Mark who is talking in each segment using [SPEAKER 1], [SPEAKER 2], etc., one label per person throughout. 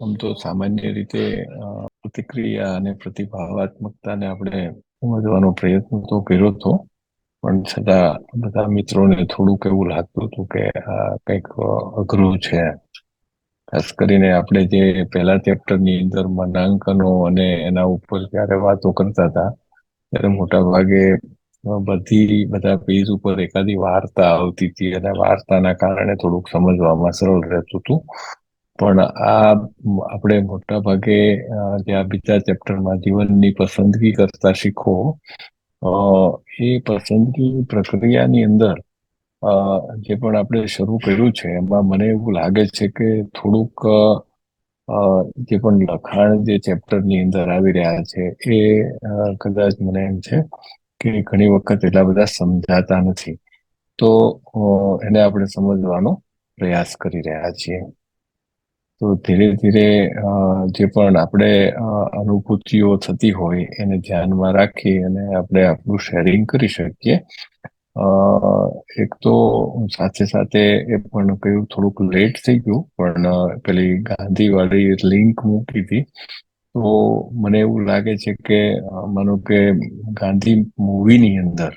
[SPEAKER 1] આમ તો સામાન્ય રીતે પ્રતિક્રિયા અને પ્રતિભાવાત્મકતાને આપણે સમજવાનો પ્રયત્ન તો કર્યો હતો, પણ છતાં બધા મિત્રોને થોડુંક એવું લાગતું હતું કે આ કંઈક અઘરું છે. ખાસ કરીને આપણે જે પહેલા ચેપ્ટરની અંદર માનાંકનો અને એના ઉપર જ્યારે વાતો કરતા હતા ત્યારે મોટા ભાગે બધા પેજ ઉપર એકાદી વાર્તા આવતી હતી અને વાર્તાના કારણે થોડુંક સમજવામાં સરળ રહેતું હતું. પણ આ આપણે મોટા ભાગે જે આ બીજા ચેપ્ટરમાં જીવનની પસંદગી કરતા શીખો, એ પસંદગી પ્રક્રિયાની અંદર જે પણ આપણે શરૂ કર્યું છે એમાં મને એવું લાગે છે કે થોડુંક જે પણ લખાણ જે ચેપ્ટરની અંદર આવી રહ્યા છે એ કદાચ મને એમ છે કે ઘણી વખત એટલા બધા સમજાતા નથી. તો એને આપણે સમજવાનો પ્રયાસ કરી રહ્યા છીએ. તો ધીરે ધીરે જે પણ આપણે અનુભૂતિઓ થતી હોય એને ધ્યાનમાં રાખી અને આપણે આપણું શેરિંગ કરી શકીએ. એક તો સાથે સાથે એ પણ કહ્યું થોડુંક લેટ થઈ ગયું, પણ પેલી ગાંધીવાળી લિંક મૂકી હતી. તો મને એવું લાગે છે કે માનો કે ગાંધી મૂવીની અંદર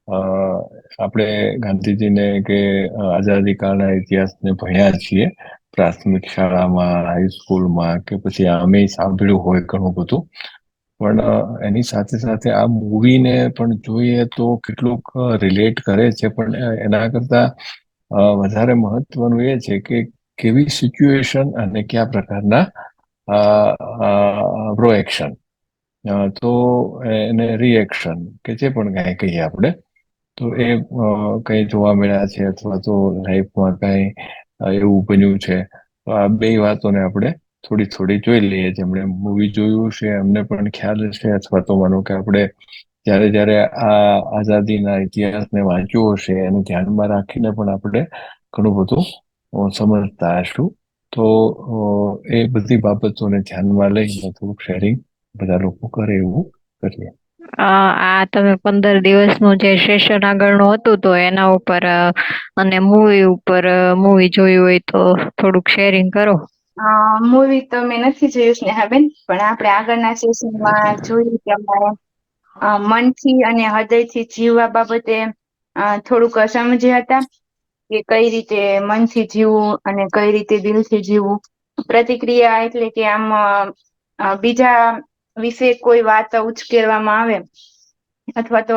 [SPEAKER 1] આપણે ગાંધીજીને કે આઝાદી કાળના ઇતિહાસને ભણ્યા છીએ પ્રાથમિક શાળામાં, હાઈસ્કૂલમાં, કે પછી અમે સાંભળ્યું હોય ઘણું બધું. પણ એની સાથે સાથે આ મૂવીને પણ જોઈએ તો કેટલુંક રિલેટ કરે છે. પણ એના કરતા વધારે મહત્વનું એ છે કે કેવી સિચ્યુએશન અને કયા પ્રકારના પ્રોએક્શન, તો એને રિએક્શન કે જે પણ કાંઈ કહીએ આપણે, તો એ કંઈ જોવા મળ્યા છે અથવા તો લાઈફમાં કાંઈ એવું બન્યું છે. તો આ બે વાતોને આપણે થોડી થોડી જોઈ લઈએ. જેમણે મૂવી જોયું છે એમને પણ ખ્યાલ હશે, અથવા તો માનો કે આપણે જ્યારે જ્યારે આ આઝાદીના ઇતિહાસને વાંચ્યું હશે એને ધ્યાનમાં રાખીને પણ આપણે ઘણું બધું સમજતા હશું. તો એ બધી બાબતોને ધ્યાનમાં લઈને થોડુંક શેરિંગ બધા લોકો કરે એવું કરીએ.
[SPEAKER 2] આ તમે 15 દિવસનું જે સેશન આગળનું હતું તો એના ઉપર અને મૂવી ઉપર મૂવી જોયું હોય તો થોડુંક શેરિંગ કરો.
[SPEAKER 3] મૂવી તો મેં નથી જોયું સ્નેહાબેન, પણ આપણે આગળના સેશનમાં જોયું કે અમારે મનથી અને હૃદયથી જીવવા બાબતે થોડુંક સમજ્યા હતા કે કઈ રીતે મનથી જીવવું અને કઈ રીતે દિલથી જીવવું. પ્રતિક્રિયા એટલે કે આમ બીજા વિશે કોઈ વાત ઉશ્કેરવામાં આવે અથવા તો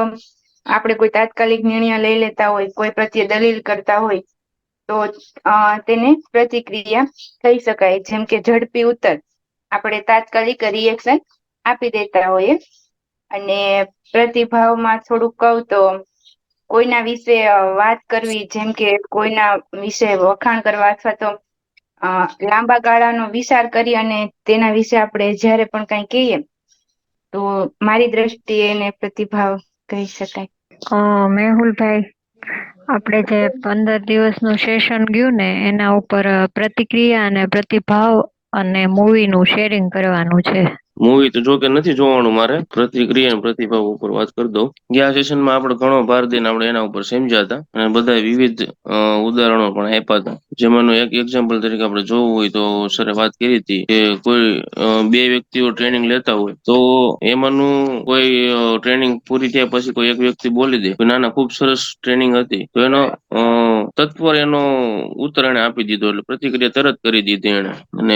[SPEAKER 3] આપણે કોઈ તાત્કાલિક નિર્ણય લઈ લેતા હોય, કોઈ પ્રત્યે દલીલ કરતા હોય તો તેને પ્રતિક્રિયા કહી શકાય. જેમ કે ઝડપી ઉત્તર, આપણે તાત્કાલિક રિએક્શન આપી દેતા હોઈએ. અને પ્રતિભાવમાં થોડુંક કહું તો કોઈના વિશે વાત કરવી, જેમ કે કોઈના વિશે વખાણ કરવા અથવા તો લાંબા ગાળાનો વિચાર કરી અને તેના વિશે આપણે જ્યારે પણ કઈ કહીએ તો મારી દ્રષ્ટિએ એને પ્રતિભાવ કહી શકાય.
[SPEAKER 2] મેહુલભાઈ, આપણે જે 15 દિવસનું સેશન ગયું ને એના ઉપર પ્રતિક્રિયા અને પ્રતિભાવ અને મૂવીનું શેરિંગ કરવાનું છે.
[SPEAKER 4] મૂવી તો જો કે નથી જોવાનું મારે, પ્રતિક્રિયા અને પ્રતિભાવ ઉપર વાત કરી દઉં. ગયા સેશનમાં આપણે ઘણો ભાર દઈને આપણે એના ઉપર સમજ્યા હતા અને બધા વિવિધ ઉદાહરણો પણ આપ્યા હતા. જેમાંનું એક એક્ઝામ્પલ તરીકે આપણે જોવું હોય તો સરે વાત કરી હતી કે કોઈ બે વ્યક્તિઓ ટ્રેનિંગ લેતા હોય તો એમાંનું કોઈ ટ્રેનિંગ પૂરી થયા પછી કોઈ એક વ્યક્તિ બોલી દે ના ના ખૂબ સરસ ટ્રેનિંગ હતી, તો એનો તત્પર એનો ઉત્તર એને આપી દીધો, એટલે પ્રતિક્રિયા તરત કરી દીધી એને. અને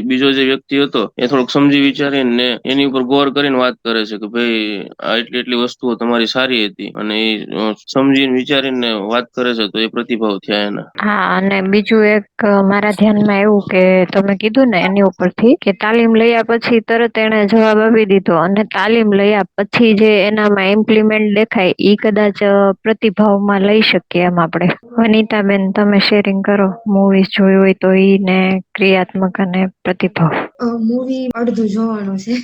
[SPEAKER 4] બીજો જે વ્યક્તિ હતો એ થોડોક સમજી વિચારીને એની ઉપર ગૌર કરીને વાત કરે છે કે ભાઈ આ એટલી એટલી વસ્તુઓ તમારી સારી હતી, અને એ સમજીને વિચારીને વાત કરે છે, તો એ પ્રતિભાવ થયા એના.
[SPEAKER 2] હા, અને બીજું એક મારા ધ્યાનમાં એવું કે તમે કીધું ને એની ઉપરથી કે તાલીમ લયા પછી તરત એને જવાબ આપી દીધો, અને તાલીમ લયા પછી જે એનામાં ઇમ્પ્લિમેન્ટ દેખાય ઈ કદાચ પ્રતિભાવમાં લઈ શકીએ એમ આપણે. વનિતાબેન, તમે શેરિંગ કરો. મૂવીઝ જોયું હોય તો ઈ ને ક્રિયાત્મક અને પ્રતિભાવ.
[SPEAKER 5] મૂવી અડધું જોવાનું છે.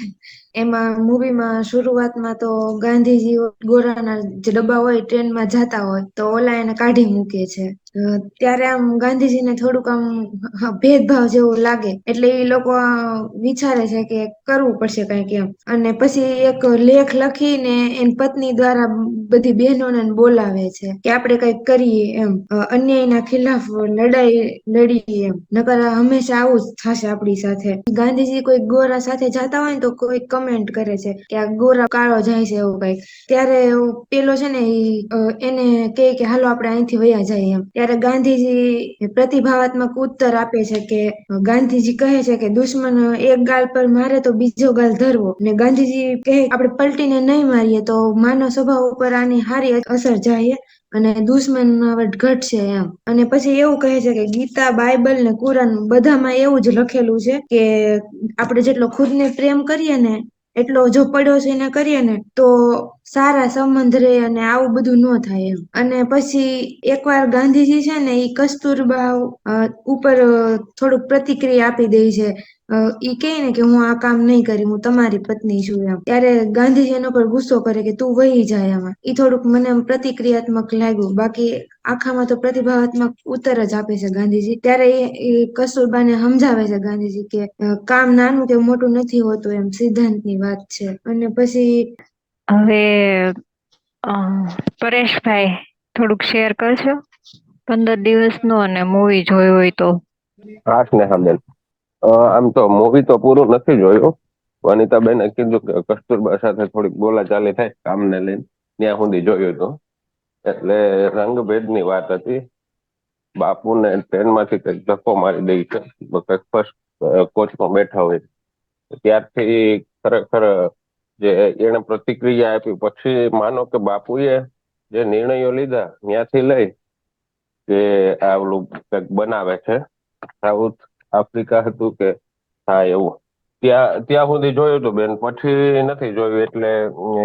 [SPEAKER 5] એમાં મૂવીમાં શરૂઆતમાં તો ગાંધીજી ગોળાના જે ડબ્બા હોય ટ્રેનમાં જતા હોય તો ઓલા એને કાઢી મૂકે છે. ત્યારે આમ ગાંધીજીને થોડુંક આમ ભેદભાવ જેવું લાગે એટલે એ લોકો વિચારે છે કે કરવું પડશે કંઈક એમ. અને પછી એક લેખ લખીને એની પત્ની દ્વારા બધી બહેનોને બોલાવે છે કે આપણે કંઈક કરીએ એમ, અન્યાયના ખિલાફ લડાઈ લડીએ એમ, નકર હંમેશા આવું જ થશે આપણી સાથે. ગાંધીજી કોઈ ગોરા સાથે જતા હોય ને તો કોઈ કમેન્ટ કરે છે કે આ ગોરા કાળો જાય છે એવું કંઈક. ત્યારે પેલો છે ને એને કહે કે હાલો આપણે અહીંથી વયા જઈએ એમ. ત્યારે ગાંધીજી પ્રતિભાવાત્મક ઉત્તર આપે છે કે ગાંધીજી કહે છે કે દુશ્મન એક ગાલ પર મારે તો બીજો ગાલ ધરવો. ને ગાંધીજી કહે આપણે પલટીને નહીં મારીએ તો માનવ સ્વભાવ ઉપર આની સારી અસર જાય અને દુશ્મન ઘટશે એમ. અને પછી એવું કહે છે કે ગીતા, બાઇબલ ને કુરાન બધામાં એવું જ લખેલું છે કે આપણે જેટલો ખુદને પ્રેમ કરીએ ને એટલો જો પડોશીને કરીએ ને તો સારા સંબંધ રહે અને આવું બધું ન થાય એમ. અને પછી એકવાર ગાંધીજી છે ને એ કસ્તુરબા ઉપર થોડુંક પ્રતિક્રિયા આપી દે છે. ઈ કહે ને કે હું આ કામ નહીં કરી, હું તમારી પત્ની છું એમ. ત્યારે ગાંધીજી એના પર ગુસ્સો કરે કે તું વહી જાય એમાં. એ થોડુંક મને પ્રતિક્રિયાત્મક લાગ્યું, બાકી આખામાં તો પ્રતિભાવાત્મક ઉત્તર જ આપે છે ગાંધીજી. ત્યારે એ કસ્તુરબાને સમજાવે છે ગાંધીજી કે કામ નાનું કે મોટું નથી હોતું એમ, સિદ્ધાંતની વાત છે. અને પછી
[SPEAKER 2] હવે પરેશભાઈ થોડુંક શેર કરશો 15 દિવસનું અને મૂવી જોયું હોય તો?
[SPEAKER 6] હા સ્નેહાબેન, આમ તો મૂવી તો પૂરું નથી જોયું. વનિતાબેને કીધું કે કસ્તુરબા સાથે થોડીક બોલાચાલી થાય કામને લઈને, ત્યાં સુધી જોયું હતું. એટલે રંગભેદની વાત હતી. બાપુને ટ્રેનમાંથી કંઈક ધક્કો મારી દે છે, કંઈક ફર્સ્ટ કોચમાં બેઠા હોય ત્યારથી ખરેખર જે એને પ્રતિક્રિયા આપી પછી માનો કે બાપુએ જે નિર્ણયો લીધા ત્યાંથી લઈ કે આ ઓલું કંઈક બનાવે છે, સાઉથ આફ્રિકા હતું કે હા એવું, ત્યાં સુધી જોયું હતું બેન, પછી નથી જોયું. એટલે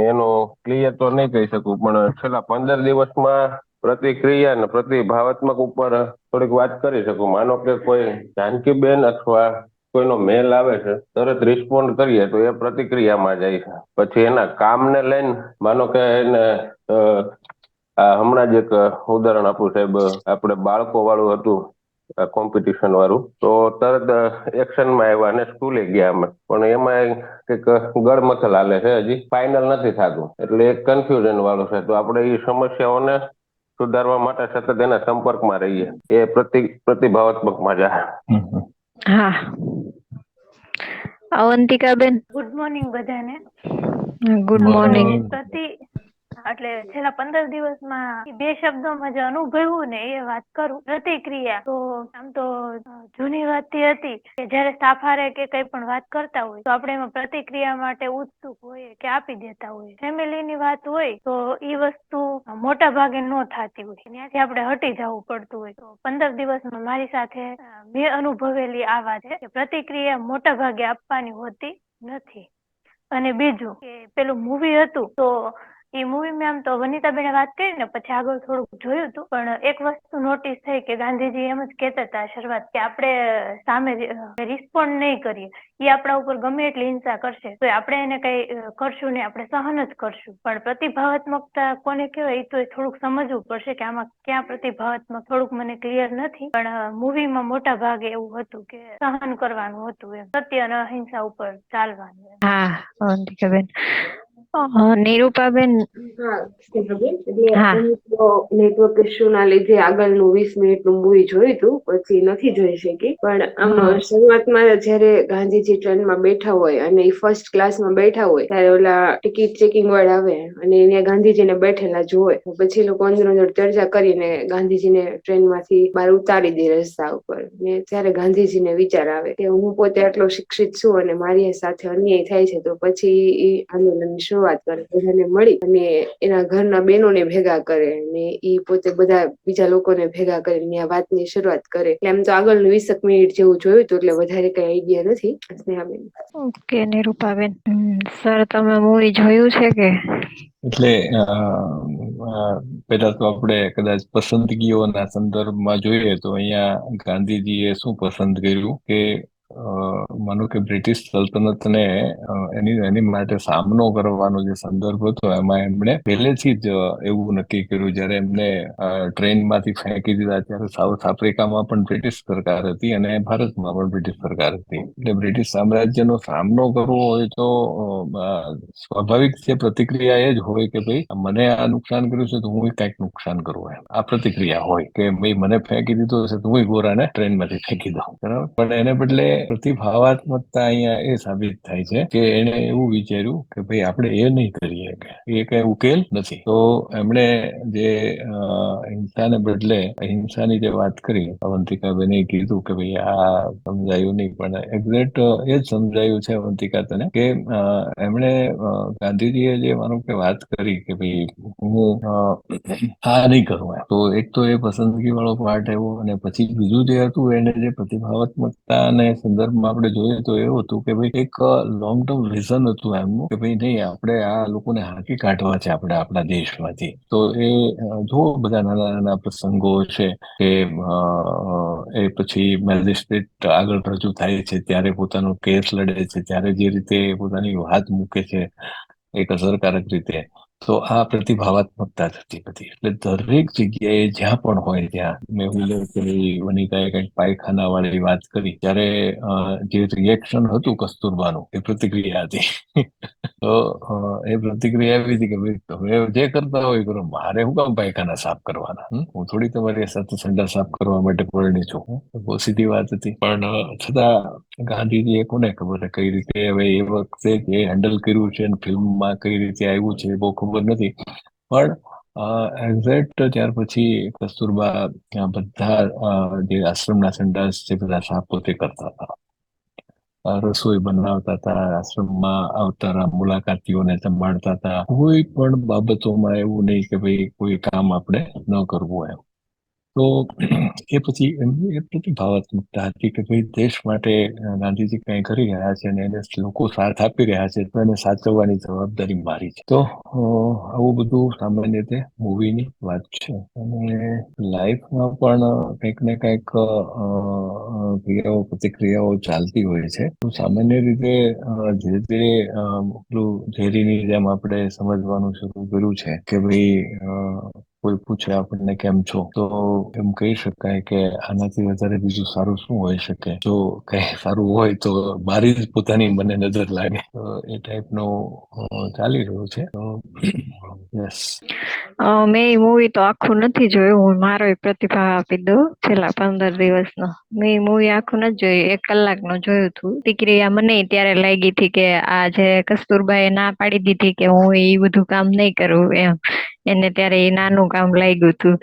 [SPEAKER 6] એનું ક્લિયર તો નહીં કહી શકું, પણ છેલ્લા 15 દિવસમાં પ્રતિક્રિયા અને પ્રતિભાવાત્મક ઉપર થોડીક વાત કરી શકું. માનો કે કોઈ જાનકીબેન અથવા કોઈનો મેલ આવે છે, તરત રિસ્પોન્ડ કરીએ તો એ પ્રતિક્રિયામાં જાય છે. પછી એના કામને લઈને માનો કે એને હમણાં જ એક ઉદાહરણ આપું સાહેબ, આપણે બાળકો વાળું હતું કોમ્પિટિશન વાળું, તો તરત એક્શનમાં આવ્યા અને સ્કૂલે ગયા અમે, પણ એમાં કંઈક ગળમથલ હાલે છે, હજી ફાઇનલ નથી થતું. એટલે એક કન્ફ્યુઝન વાળું છે. તો આપણે એ સમસ્યાઓને સુધારવા માટે સતત એના સંપર્કમાં રહીએ, એ પ્રતિભાવાત્મકમાં જાય.
[SPEAKER 2] હા, અવંતિકાબેન.
[SPEAKER 7] ગુડ મોર્નિંગ બધાને.
[SPEAKER 2] Good morning.
[SPEAKER 7] એટલે છેલ્લા 15 દિવસમાં 2 શબ્દોમાં જે અનુભવ્યું ને એ વાત કરું. પ્રતિક્રિયા તો આમ તો જૂની વાત હતી કે જયારે સાફારે કે કઈ પણ વાત કરતા હોય તો આપણે એમાં પ્રતિક્રિયા માટે ઉત્સુક હોઈએ કે આપી દેતા હોઈએ. ફેમિલીની વાત હોય તો એ વસ્તુ મોટા ભાગે ન થતી હોય, ત્યાંથી આપણે હટી જવું પડતું હોય. તો 15 દિવસમાં મારી સાથે મેં અનુભવેલી આ વાત છે કે પ્રતિક્રિયા મોટા ભાગે આપવાની હોતી નથી. અને બીજું કે પેલું મૂવી હતું તો એ મૂવીમાં આમ તો વનિતાબેને વાત કરી ને પછી આગળ થોડુંક જોયું હતું, પણ એક વસ્તુ નોટિસ થઈ કે ગાંધીજી એમ જ કહેતા હતા શરૂઆત કે આપણે સામે રિસ્પોન્ડ નહીં કરીએ, એ આપણા ઉપર ગમે એટલી હિંસા કરશે તો આપણે એને કઈ કરશું નહીં, આપણે સહન જ કરશું. પણ પ્રતિભાવાત્મકતા કોને કહેવાય એ તો થોડુંક સમજવું પડશે કે આમાં ક્યાં પ્રતિભાવાત્મક, થોડુંક મને ક્લિયર નથી. પણ મૂવીમાં મોટા ભાગે એવું હતું કે સહન કરવાનું હતું, એમ સત્ય અને અહિંસા ઉપર ચાલવાનું.
[SPEAKER 2] હા અવંતિકાબેન. નિરૂપાબેન.
[SPEAKER 8] હા એટલે નેટવર્ક ઇસ્યુ ના લીધે આગળનું 20 મિનિટનું મૂવી જોયું હતું, પછી નથી જોઈ શકી. પણ આમ શરૂઆતમાં જયારે ગાંધીજી ટ્રેનમાં બેઠા હોય અને એ ફર્સ્ટ ક્લાસમાં બેઠા હોય ત્યારે ઓલા ટિકિટ ચેકિંગ વાળા આવે અને એને ગાંધીજીને બેઠેલા જોવે, પછી લોકો અંદર અંદર ચર્ચા કરીને ગાંધીજીને ટ્રેનમાંથી બહાર ઉતારી દે રસ્તા ઉપર. ને ત્યારે ગાંધીજીને વિચાર આવે કે હું પોતે આટલો શિક્ષિત છું અને મારી સાથે અન્યાય થાય છે, તો પછી એ આંદોલનની શરૂઆત કરે, બધાને મળી અને એના ઘરના બહેનોને ભેગા કરે અને ઈ પોતે બધા બીજા લોકોને ભેગા કરીને આ વાતની શરૂઆત કરે. એટલે એમ તો આગળનું 20 મિનિટ જેવું જોયું હતું, એટલે વધારે કઈ આઈડિયા નથી. સ્નેહાબેન.
[SPEAKER 2] ઓકે નિરૂપાબેન. સર તમે મૂવી જોયું છે કે?
[SPEAKER 1] એટલે પેલા તો આપણે કદાચ પસંદગીઓના સંદર્ભમાં જોઈએ તો અહીંયા ગાંધીજીએ શું પસંદ કર્યું કે માનો કે બ્રિટિશ સલ્તનતને એની માટે સામનો કરવાનો જે સંદર્ભ હતો એમાં એમણે પહેલેથી જ એવું નક્કી કર્યું. જ્યારે એમને ટ્રેનમાંથી ફેંકી દીધા ત્યારે સાઉથ આફ્રિકામાં પણ બ્રિટિશ સરકાર હતી અને ભારતમાં પણ બ્રિટિશ સરકાર હતી. એટલે બ્રિટિશ સામ્રાજ્યનો સામનો કરવો હોય તો સ્વાભાવિક જે પ્રતિક્રિયા એ જ હોય કે ભાઈ મને આ નુકસાન કર્યું છે તો હું કંઈક નુકસાન કરું. આ પ્રતિક્રિયા હોય કે ભાઈ મને ફેંકી દીધો હશે તો હું ગોરાને ટ્રેનમાંથી ફેંકી દઉં. બરાબર, પણ એને બદલે પ્રતિભાવાત્મકતા અહીંયા એ સાબિત થાય છે કે એને એવું વિચાર્યું કે ભાઈ આપણે એ નહીં કરીએ કે એ કઈ ઉકેલ નથી. તો એમણે જે હિંસાને બદલે અહિંસાની જે વાત કરી, અવંતિકાબેને કીધું કે ભાઈ આ સમજાયું નહીં, પણ એક્ઝેક્ટ એ જ સમજાયું છે અવંતિકા તને કે એમણે ગાંધીજીએ જે માનો કે વાત કરી કે ભાઈ હું આ નહીં કરું. તો એક તો એ પસંદગી વાળો પાર્ટ આવ્યો અને પછી બીજું જે હતું એને જે પ્રતિભાવાત્મકતા અને સંદર્ભમાં આપણે જોઈએ તો એવું હતું કે ભાઈ એક લોંગ ટર્મ વિઝન હતું એમનું કે ભાઈ નહીં આપણે આ લોકોને હાંકી કાઢવા છે આપણે આપણા દેશમાંથી. તો એ જો બધા નાના નાના પ્રસંગો છે કે એ પછી મેજિસ્ટ્રેટ આગળ રજૂ થાય છે ત્યારે પોતાનો કેસ લડે છે ત્યારે જે રીતે પોતાની વાત મૂકે છે એક અસરકારક રીતે, તો આ પ્રતિભાવાત્મકતા થતી બધી. એટલે દરેક જગ્યાએ જ્યાં પણ હોય ત્યાં મેં વનિતાએ કંઈક પાયખાના વાળી વાત કરી ત્યારે જે રિએક્શન હતું કસ્તુરબાનું એ પ્રતિક્રિયા હતી. તો એ પ્રતિક્રિયા એવી હતી કે ભાઈ તમે જે કરતા હોય કરો, મારે શું કામ પાયખાના સાફ કરવાના? હું થોડી તમારી સાથે સંડા સાફ કરવા માટે પરણી છું. બહુ સીધી વાત હતી. પણ છતાં ગાંધીજીએ કોને ખબર કઈ રીતે હવે એ વખતે જે હેન્ડલ કર્યું છે ફિલ્મમાં કઈ રીતે આવ્યું છે એ બહુ ખબર નથી. પણ એક્ઝેક્ટ ત્યાર પછી કસ્તુરબા બધા જે આશ્રમના સંડાસ છે બધા સાફ પોતે કરતા હતા, રસોઈ બનાવતા હતા, આશ્રમમાં આવતા મુલાકાતીઓને સંભાળતા હતા. કોઈ પણ બાબતોમાં એવું નહીં કે ભાઈ કોઈ કામ આપણે ન કરવું એમ. તો એ પછી એમની એ પ્રતિભાવાત્મકતા હતી કે ભાઈ દેશ માટે ગાંધીજી કંઈ કરી રહ્યા છે અને એને લોકો સાથ આપી રહ્યા છે તો એને સાચવવાની જવાબદારી મારી છે. તો આવું બધું સામાન્ય રીતે મૂવીની વાત છે. અને લાઈફમાં પણ કંઈક ને કંઈક ક્રિયાઓ પ્રતિક્રિયાઓ ચાલતી હોય છે. તો સામાન્ય રીતે જે તે ઝેરીની જેમ આપણે સમજવાનું શરૂ કર્યું છે કે ભાઈ કોઈ પૂછે આપણને કેમ છો તો એમ કહી શકાય કે આનાથી વધારે બીજું સારું શું હોઈ શકે? જો કઈ સારું હોય તો મારી જ પોતાની મને નજર લાગે. તો એ ટાઈપનું ચાલી રહ્યું છે. તો યસ,
[SPEAKER 2] મેં એ મૂવી તો આખું નથી જોયું. હું મારો પ્રતિભાવ આપી દઉં. છેલ્લા 15 દિવસનો મેં એ મૂવી આખું નથી જોયું. 1 કલાકનો જોયું હતું. પ્રતિક્રિયા મને ત્યારે લાગી હતી કે આ જે કસ્તુરબાએ ના પાડી દીધી કે હું એ બધું કામ નહીં કરું એમ, એને ત્યારે એ નાનું કામ લાગ્યું હતું.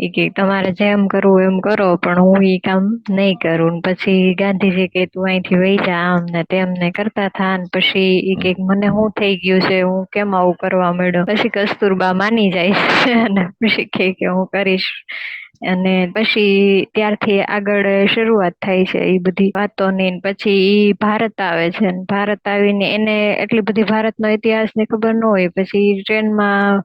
[SPEAKER 2] એ કે તમારે જેમ કરવું એમ કરો પણ હું એ કામ નહીં કરું. પછી ગાંધીજી કે તું અહીંથી વહી જા આમ ને તેમ ને કરતા થા. પછી એ કે મને શું થઈ ગયું છે, હું કેમ આવું કરવા માંડ્યો? પછી કસ્તુરબા માની જાય છે અને પછી કે હું કરીશ. અને પછી ત્યારથી આગળ શરૂઆત થાય છે એ બધી વાતોની. પછી ઈ ભારત આવે છે. ભારત આવીને એને એટલી બધી ભારતનો ઇતિહાસ ની ખબર ન હોય. પછી ટ્રેનમાં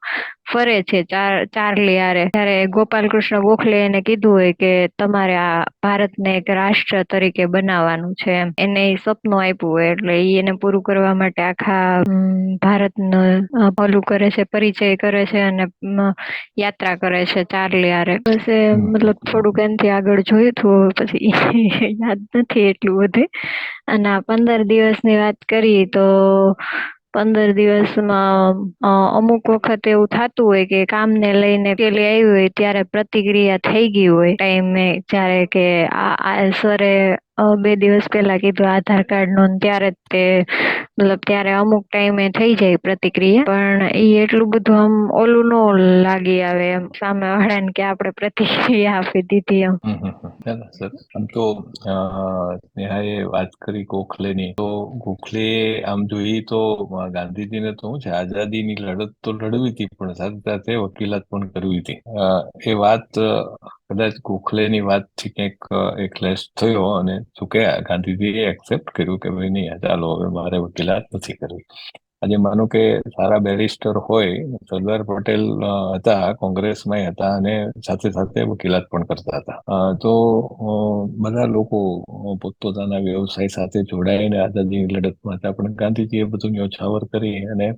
[SPEAKER 2] ફરે છે ચાર્લી હારે. ત્યારે ગોપાલકૃષ્ણ ગોખલે એને કીધું હોય કે તમારે આ ભારતને એક રાષ્ટ્ર તરીકે બનાવવાનું છે એમ. એને સપનું આપ્યું હોય એટલે ઈ એને પૂરું કરવા માટે આખા ભારતનું ભલું કરે છે, પરિચય કરે છે અને યાત્રા કરે છે ચાર્લી હારે. બસ મતલબ થોડુંક એનાથી આગળ જોયું હતું પછી યાદ નથી એટલું બધું. અને 15 દિવસની વાત કરી તો 15 દિવસમાં અમુક વખત એવું થતું હોય કે કામને લઈને પેલી આવી હોય ત્યારે પ્રતિક્રિયા થઈ ગઈ હોય ટાઈમે, જ્યારે કે આ સરે 2 દિવસ પહેલા કીધું આધાર કાર્ડ નું, ત્યારે તે મતલબ ત્યારે અમુક ટાઈમે થઈ જાય પ્રતિક્રિયા. પણ એ એટલું બધું આમ ઓલું ન લાગી આવે એમ સામે વાળાને કે આપણે પ્રતિક્રિયા આપી દીધી એમ.
[SPEAKER 1] આમ તો સ્નેહાએ વાત કરી ગોખલેની. તો ગોખલે આમ જોઈએ તો ગાંધીજીને તો શું છે આઝાદીની લડત તો લડવી હતી પણ સાથે સાથે વકીલાત પણ કરવી હતી. એ વાત કદાચ ગોખલેની વાતથી કંઈક એક ક્લેશ થયો અને શું કે ગાંધીજીએ એક્સેપ્ટ કર્યું કે ભાઈ નહીં ચાલો હવે મારે વકીલાત નથી કરવી. આજે માનો કે સારા બેરિસ્ટર હોય, સરદાર પટેલ હતા, કોંગ્રેસમાં હતા અને સાથે સાથે વકીલાત પણ કરતા હતા. તો બધા લોકો પોતપોતાના વ્યવસાય સાથે જોડાઈને આઝાદીની લડતમાં હતા, પણ ગાંધીજીએ બધું ન્યોછાવર કરી અને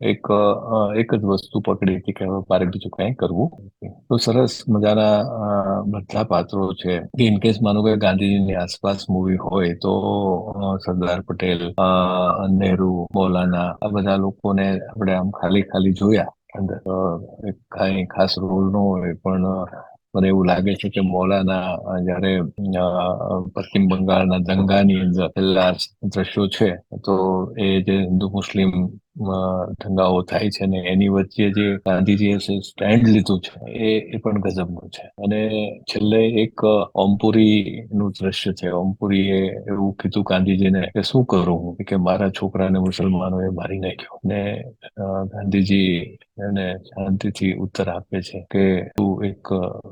[SPEAKER 1] એક જ વસ્તુ પકડી હતી કે હવે મારે બીજું કંઈ કરવું નથી. તો સરસ મજાના બધા પાત્રો છે. ઇનકેસ માનો કે ગાંધીજીની આસપાસ મૂવી હોય તો સરદાર પટેલ, નહેરુ, મૌલાના, આ બધા લોકોને આપણે આમ ખાલી ખાલી જોયા અંદર. કઈ ખાસ રોલ ન હોય, પણ મને એવું લાગે છે કે મૌલાના જયારે પશ્ચિમ બંગાળના દંગાની અંદર છેલ્લા દ્રશ્યો છે, તો એ જે હિન્દુ મુસ્લિમ દંગાઓ થાય છે ને એની વચ્ચે જે ગાંધીજીએ સ્ટેન્ડ લીધું છે એ પણ ગજબનું છે. અને છેલ્લે એક ઓમપુરી નું દ્રશ્ય છે. ઓમપુરીએ એવું કીધું ગાંધીજીને કે શું કરું હું, કે મારા છોકરાને મુસલમાનોએ મારી નાખ્યો. ને ગાંધીજી એને શાંતિથી ઉત્તર આપે છે કે તું એક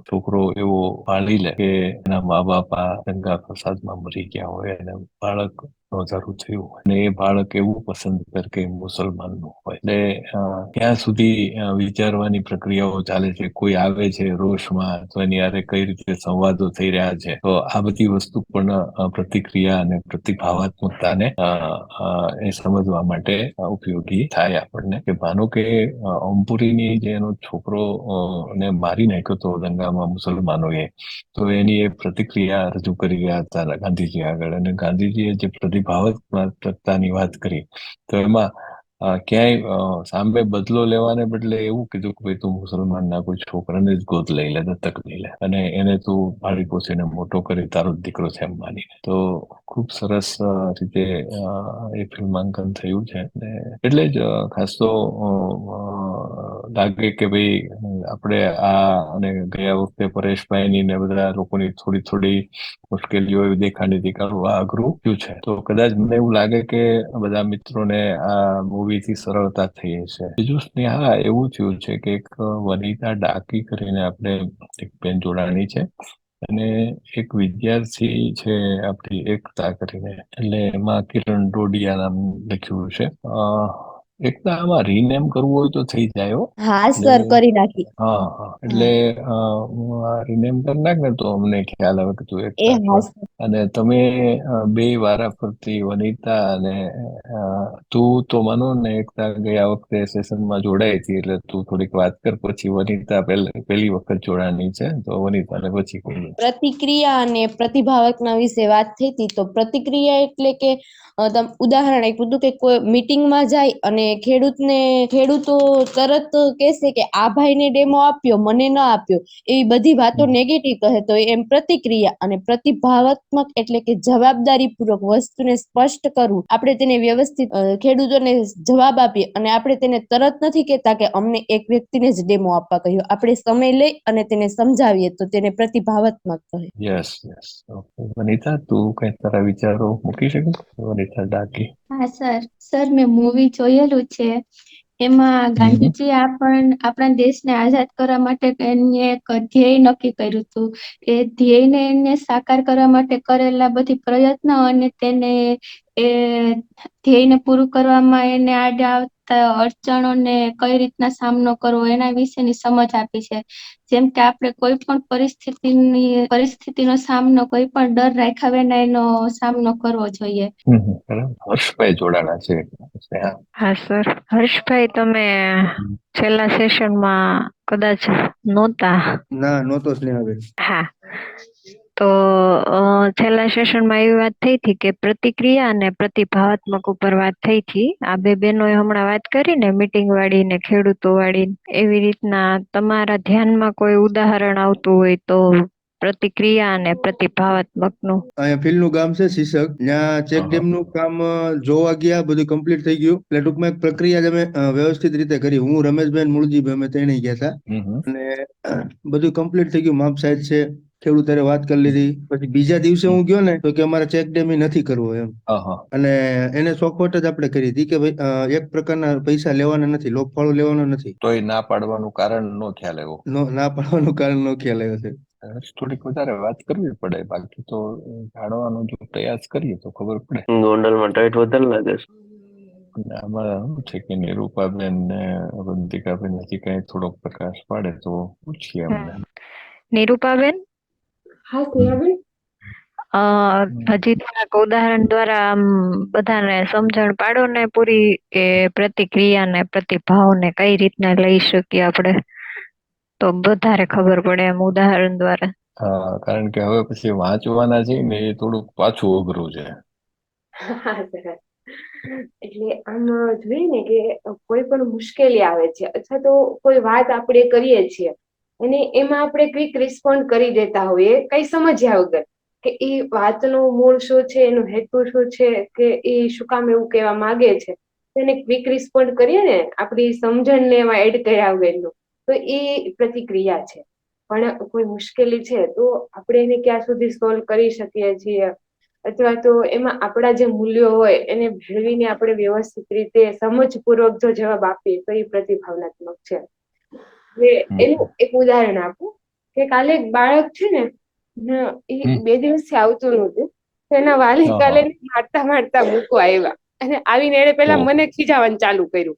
[SPEAKER 1] છોકરો એવો પાળી લે કે એના મા બાપ આ દંગા ફસાદમાં મરી ગયા હોય અને બાળક નોંધારું થયું હોય, અને એ બાળક એવું પસંદ કરે કે મુસલમાનનું હોય. એટલે ત્યાં સુધી વિચારવાની પ્રક્રિયાઓ ચાલે છે. કોઈ આવે છે રોષમાં તો એની હારે કઈ રીતે સંવાદો થઈ રહ્યા છે. તો આ બધી વસ્તુ પણ પ્રતિક્રિયા અને પ્રતિભાવાત્મકતાને એ સમજવા માટે ઉપયોગી થાય આપણને. કે માનો કે ઓમપુરીની જે એનો છોકરો ને મારી નાખ્યો હતો દંગામાં મુસલમાનોએ, તો એની એ પ્રતિક્રિયા રજૂ કરી રહ્યા હતા ગાંધીજી આગળ. અને ગાંધીજીએ જે પ્રતિભાવકતાની વાત કરી, તો એમાં ક્યાંય સામે બદલો લેવાને બદલે એવું કીધું કે ભાઈ તું મુસલમાનના કોઈ છોકરાને જ ગોદ લઈ લે, દત્તક લઈ લે, અને એને તું પાળી પોસીને મોટો કરી તારો દીકરો છે એમ માનીને. તો ખૂબ સરસ રીતે એ ફિલ્માંકન થયું છે. એટલે જ ખાસ તો લાગે કે ભાઈ આપણે અને ગયા વખતે પરેશભાઈની ને બધા લોકોની થોડી થોડી મુશ્કેલીઓ એવી દેખાણી હતી કે આ અઘરું થયું છે. તો કદાચ મને એવું લાગે કે બધા મિત્રોને આ મૂવીથી સરળતા થઈ છે. બીજું સ્નેહા એવું થયું છે કે એક વનિતા ડાકી કરીને આપણે એક બેન જોડાણી છે, અને એક વિદ્યાર્થી છે આપણી એકતા કરીને, એટલે એમાં કિરણ ડોડિયા નામ લખ્યું છે. એકતા આમાં રીનેમ કરવું હોય તો થઈ જાય હો.
[SPEAKER 9] હા સર, કરી નાખી.
[SPEAKER 1] હા, એટલે રીનેમ કરી નાખ ને તો અમને ખ્યાલ આવે કે તું એકતા
[SPEAKER 9] હા
[SPEAKER 1] છો.
[SPEAKER 9] સર.
[SPEAKER 1] અને તમે બે વારાફરતી વનિતા અને તું તો માનો ને એકતા ગયા વખતે સેશનમાં જોડાઈ હતી, એટલે તું થોડીક વાત કર. પછી વનિતા પહેલી વખત જોડાની છે, તો વનિતા ને પછી કોઈ.
[SPEAKER 9] પ્રતિક્રિયા અને પ્રતિભાવકના વિશે વાત થઈ હતી. તો પ્રતિક્રિયા એટલે કે ઉદાહરણ આપ્યું હતું કે કોઈ મીટિંગમાં જાય અને ખેડૂતો તરત કહેશે કે આ ભાઈને ડેમો આપ્યો, મને ન આપ્યો, એવી બધી વાતો નેગેટિવ કહે, તો એમ પ્રતિક્રિયા. અને પ્રતિભાવાત્મક એટલે કે જવાબદારીપૂર્વક વસ્તુને સ્પષ્ટ કરવું. આપણે તેને વ્યવસ્થિત ખેડૂતોને જવાબ આપીએ, અને આપણે તેને તરત નથી કહેતા કે અમને એક વ્યક્તિને જ ડેમો આપવા કહ્યું. આપણે સમય લઈ અને તેને સમજાવીએ તો તેને પ્રતિભાવાત્મક કહે.
[SPEAKER 1] યસ. વનિતા, તું કઈ તારા વિચારો મૂકી શકે? વનિતા ડાકી.
[SPEAKER 10] હા સર, મેં મૂવી જોયેલું છે. એમાં ગાંધીજી આપણા દેશને આઝાદ કરવા માટે એને એક ધ્યેય નક્કી કર્યું હતું. એ ધ્યેયને એને સાકાર કરવા માટે કરેલા બધી પ્રયત્નો અને તેને એ ધ્યેયને પૂરું કરવામાં એને આડે આવતા અડચણોને કઈ રીતના સામનો કરવો એના વિશેની સમજ આપી છે. જેમ કે આપણે કોઈ પણ પરિસ્થિતિનો સામનો, કોઈ પણ ડર રાખ્યા વિના એનો સામનો કરવો જોઈએ.
[SPEAKER 1] હર્ષભાઈ જોડાણા છે.
[SPEAKER 2] હા સર, હર્ષભાઈ તમે છેલ્લા સેશનમાં કદાચ નહોતા.
[SPEAKER 11] ના, નહોતો સ્નેહાબેન.
[SPEAKER 2] હા, તો છેલ્લા સેશનમાં એવી વાત થઈ હતી કે પ્રતિક્રિયા અને પ્રતિભાવાત્મક ઉપર વાત થઈ હતી. આ બે બહેનોએ હમણાં વાત કરી ને મીટિંગ વાળી ને ખેડૂતો વાળી, એવી રીતના તમારા ધ્યાનમાં કોઈ ઉદાહરણ આવતું હોય તો પ્રતિક્રિયા અને પ્રતિભાવાત્મક નું.
[SPEAKER 11] અહીંયા ફિલ્ડનું ગામ છે શીશક, ત્યાં ચેકડેમ નું કામ જોવા ગયા, બધું કમ્પ્લીટ થઈ ગયું. એટલે ટૂંકમાં એક પ્રક્રિયા જ અમે વ્યવસ્થિત રીતે કરી. હું, રમેશભાઈ, મૂળજીભાઈ, અમે ત્રણેય ગયા હતા, અને બધું કમ્પ્લીટ થઈ ગયું. માપ સાઈઝ છે, ખેડૂતો વાત કરી લીધી. પછી બીજા દિવસે હું ગયો ને તો કે અમારે ચેકડેમ નથી કરવો એમ, અને એને ચોખવટ જ આપણે કરી હતી કે ભાઈ એક પ્રકારના પૈસા લેવાના નથી, લોકફાળો લેવાનો નથી.
[SPEAKER 1] તો એ ના પાડવાનું કારણ નો ખ્યાલ આવ્યો.
[SPEAKER 11] ના પાડવાનું કારણ નો ખ્યાલ આવ્યો છે.
[SPEAKER 1] થોડીક વધારે વાત કરવી પડે, બાકી તો જાણવાનો જો પ્રયાસ કરીએ તો ખબર પડે.
[SPEAKER 4] ગોંડલમાં ટાઈટ વધારે લાગે છે.
[SPEAKER 1] આમાં શું છે કે નિરૂપાબેન ને વંતિકાબેન હજી કઈ થોડોક પ્રકાશ પાડે તો પૂછીએ અમને.
[SPEAKER 2] નિરૂપાબેન,
[SPEAKER 8] હા સ્નેહાબેન.
[SPEAKER 2] હજી થોડાક ઉદાહરણ દ્વારા આમ બધાને સમજણ પાડો ને પૂરી, કે પ્રતિક્રિયા ને પ્રતિભાવ ને કઈ રીતના લઈ શકીએ આપણે, તો વધારે ખબર પડે એમ ઉદાહરણ દ્વારા.
[SPEAKER 1] કારણ કે હવે પછી વાંચવાના છે ને એ થોડુંક પાછું અઘરું છે.
[SPEAKER 8] હા સરસ. એટલે આમ જોઈએ ને કે કોઈ પણ મુશ્કેલી આવે છે અથવા તો કોઈ વાત આપણે કરીએ છીએ અને એમાં આપણે ક્વિક રિસ્પોન્ડ કરી દેતા હોઈએ કઈ સમજ્યા વગર, કે એ વાતનો મૂળ શું છે, એનો હેતુ શું છે, કે એ શું કામ એવું કહેવા માંગે છે, એને ક્વિક રિસ્પોન્ડ કરીએ ને આપણી સમજણને એમાં એડ કર્યા વગરનું, તો એ પ્રતિક્રિયા છે. પણ કોઈ મુશ્કેલી છે તો આપણે એને ક્યાં સુધી સોલ્વ કરી શકીએ છીએ, અથવા તો એમાં આપણા જે મૂલ્યો હોય એને ભેળવીને આપણે વ્યવસ્થિત રીતે સમજપૂર્વક જો જવાબ આપીએ તો એ પ્રતિભાવનાત્મક છે. એનું એક ઉદાહરણ આપું કે કાલે એક બાળક છે ને, એ 2 દિવસથી આવતું નહોતું, તો એના વાલી કાલે મારતા મારતા મૂકવા આવ્યા અને આવીને એને પેલા મને ખીજાવવાનું ચાલુ કર્યું.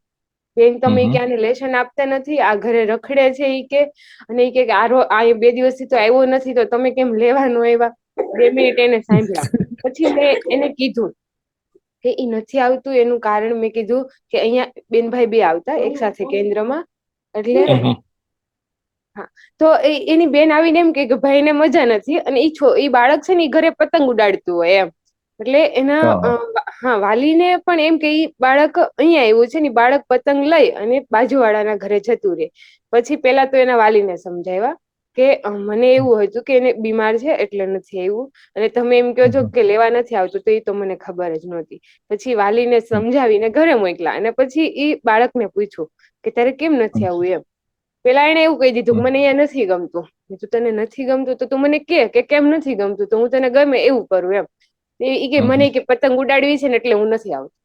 [SPEAKER 8] બેન તમે ક્યાંને લેશન આપતા નથી, આ ઘરે રખડે છે ઈ કે, અને ઈ કે આ 2 દિવસથી તો આવ્યો નથી તો તમે કેમ લેવાનું આવ્યા. 2 મિનિટ એને સાંભળ્યા, પછી મેં એને કીધું કે ઈ નથી આવતું એનું કારણ મેં કીધું કે અહીંયા બેનભાઈ બે આવતા એક સાથે કેન્દ્રમાં, એટલે હા તો એની બેન આવીને એમ કે ભાઈને મજા નથી, અને ઈ બાળક છે ને એ ઘરે પતંગ ઉડાડતું હોય એમ, એટલે એના વાલીને પણ એમ કે ઈ બાળક અહીંયા આવ્યું છે ને, બાળક પતંગ લઈ અને બાજુવાળાના ઘરે જતું રહે. પછી પેલા તો એના વાલીને સમજાવ્યા કે મને એવું હતું કે એને બીમાર છે એટલે નથી આવ્યું, અને તમે એમ કહો છો કે લેવા નથી આવતું તો એ તો મને ખબર જ નહોતી. પછી વાલીને સમજાવીને ઘરે મોકલા, અને પછી ઈ બાળકને પૂછ્યું કે તારે કેમ નથી આવવું એમ. પેલા એને એવું કહી દીધું કે મને અહીંયા નથી ગમતું. તને નથી ગમતું તો તું મને કે કેમ નથી ગમતું, તો હું તને ગમે એવું કરું એમ. ઈ કે મને કે પતંગ ઉડાડવી છે ને એટલે હું નથી આવતું.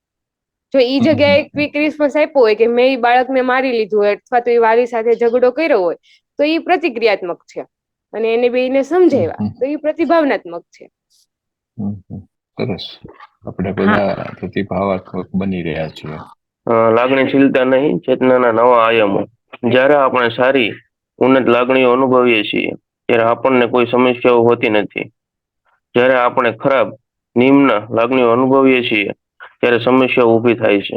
[SPEAKER 8] જો ઈ જગ્યાએ ક્વિક રિસ્પોન્સ આપ્યો હોય કે મેં ઈ બાળકને મારી લીધું હોય અથવા તો એ વાલી સાથે ઝઘડો કર્યો હોય, તો એ પ્રતિક્રિયાત્મક છે, અને એને બેને સમજાવ્યા તો એ પ્રતિભાવનાત્મક છે.
[SPEAKER 1] સરસ. આપણે બધા પ્રતિભાવાત્મક બની રહ્યા છીએ.
[SPEAKER 4] લાગણીશીલતા નહીં, ચેતનાના નવા આયામો. જ્યારે આપણે સારી ઉન્નત લાગણીઓ અનુભવીએ છીએ ત્યારે આપણને કોઈ સમસ્યાઓ હોતી નથી. જ્યારે આપણે ખરાબ નિમ્ન લાગણીઓ અનુભવીએ છીએ ત્યારે સમસ્યાઓ ઊભી થાય છે,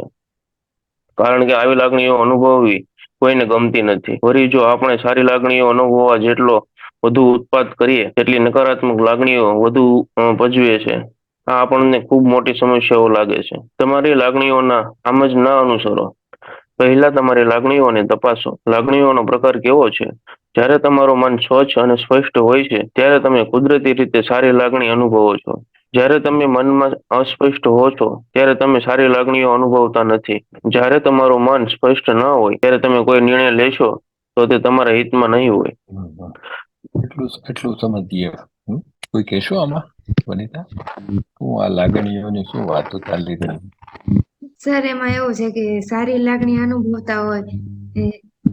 [SPEAKER 4] કારણ કે આવી લાગણીઓ અનુભવવી કોઈને ગમતી નથી. વળી જો આપણે સારી લાગણીઓ અનુભવવા જેટલો વધુ ઉત્પાદ કરીએ તેટલી નકારાત્મક લાગણીઓ વધુ ભજવે છે. આ આપણને ખૂબ મોટી સમસ્યાઓ લાગે છે. તમારી લાગણીઓના આમ જ ના અનુસરો. પહેલા તમારી લાગણીઓને તપાસો. લાગણીઓનો પ્રકાર કેવો છે? જ્યારે તમારું મન સ્વચ્છ અને સ્પષ્ટ હોય છે ત્યારે તમે કુદરતી રીતે સારી લાગણી અનુભવો છો. જ્યારે તમે મનમાં અસ્પષ્ટ હો છો ત્યારે તમે સારી લાગણીઓ અનુભવતા નથી. જ્યારે તમારું મન સ્પષ્ટ ન હોય ત્યારે તમે કોઈ નિર્ણય લેશો તો તે તમારા હિતમાં નહીં હોય.
[SPEAKER 1] એટલું સમજીએ. કોઈ કહેશો આમાં વનિતા? શું આ લાગણીઓની શું વાતો ચાલી રહી?
[SPEAKER 5] સર એમાં એવું છે કે સારી લાગણી અનુભવતા હોય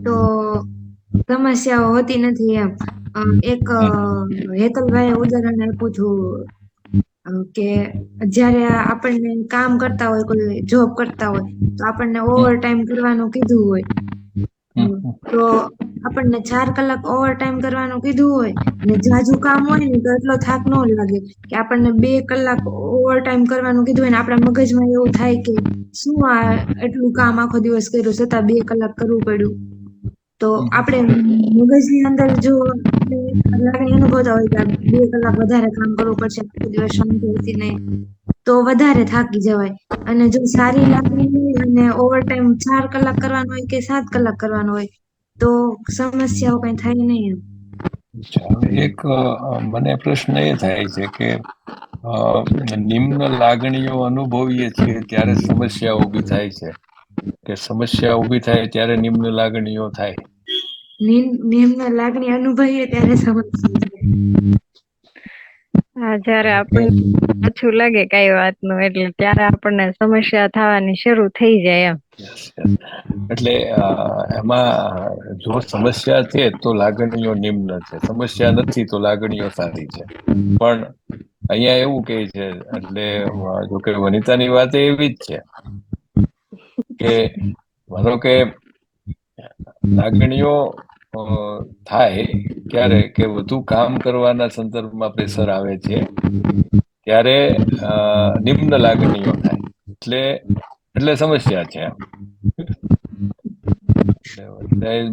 [SPEAKER 5] તો સમસ્યાઓ હોતી નથી એમ. એક હેતલભાઈ ઉદાહરણ આપ્યું હતું કે જયારે આપણને કામ કરતા હોય, કોઈ જોબ કરતા હોય તો આપણને ઓવર ટાઈમ કરવાનું કીધું હોય, તો આપણને 4 કલાક ઓવર ટાઈમ કરવાનું કીધું હોય અને જાજુ કામ હોય ને તો એટલો થાક ન લાગે, કે આપણને 2 કલાક ઓવર ટાઈમ કરવાનું કીધું હોય ને આપણા મગજમાં એવું થાય કે શું આ એટલું કામ આખો દિવસ કર્યું છતાં 2 કલાક કરવું પડ્યું. તો આપણે મગજની અંદર જો લાગણી અનુભવતા હોય કે 2 કલાક વધારે કામ કરવું પડશે, આખો દિવસ શાંતિ હતી નહીં, તો વધારે થાકી જવાય. અને જો સારી લાગણી હોય અને ઓવર ટાઈમ 4 કલાક કરવાનો હોય કે 7 કલાક કરવાનો હોય તો સમસ્યાઓ કઈ થાય નહીં એમ.
[SPEAKER 1] એક મને પ્રશ્ન એ થાય છે કે નિમ્ન લાગણીઓ અનુભવીએ છીએ ત્યારે સમસ્યા ઊભી થાય છે, કે સમસ્યા ઊભી થાય ત્યારે નિમ્ન લાગણીઓ થાય?
[SPEAKER 5] નિમ્ન લાગણી અનુભવીએ ત્યારે સમસ્યા.
[SPEAKER 2] જયારે આપણને ઓછું લાગે કઈ વાતનું એટલે ત્યારે આપણને સમસ્યા થવાની શરૂ થઈ જાય એમ.
[SPEAKER 1] એટલે એમાં જો સમસ્યા છે તો લાગણીઓ નિમ્ન છે, સમસ્યા નથી તો લાગણીઓ સારી છે. પણ અહીંયા એવું કે છે, એટલે જોકે વનિતાની વાત એવી જ છે કે માનો કે લાગણીઓ થાય ક્યારે કે વધુ કામ કરવાના સંદર્ભમાં પ્રેશર આવે છે ત્યારે નિમ્ન લાગણીઓ થાય એટલે સમસ્યા છે.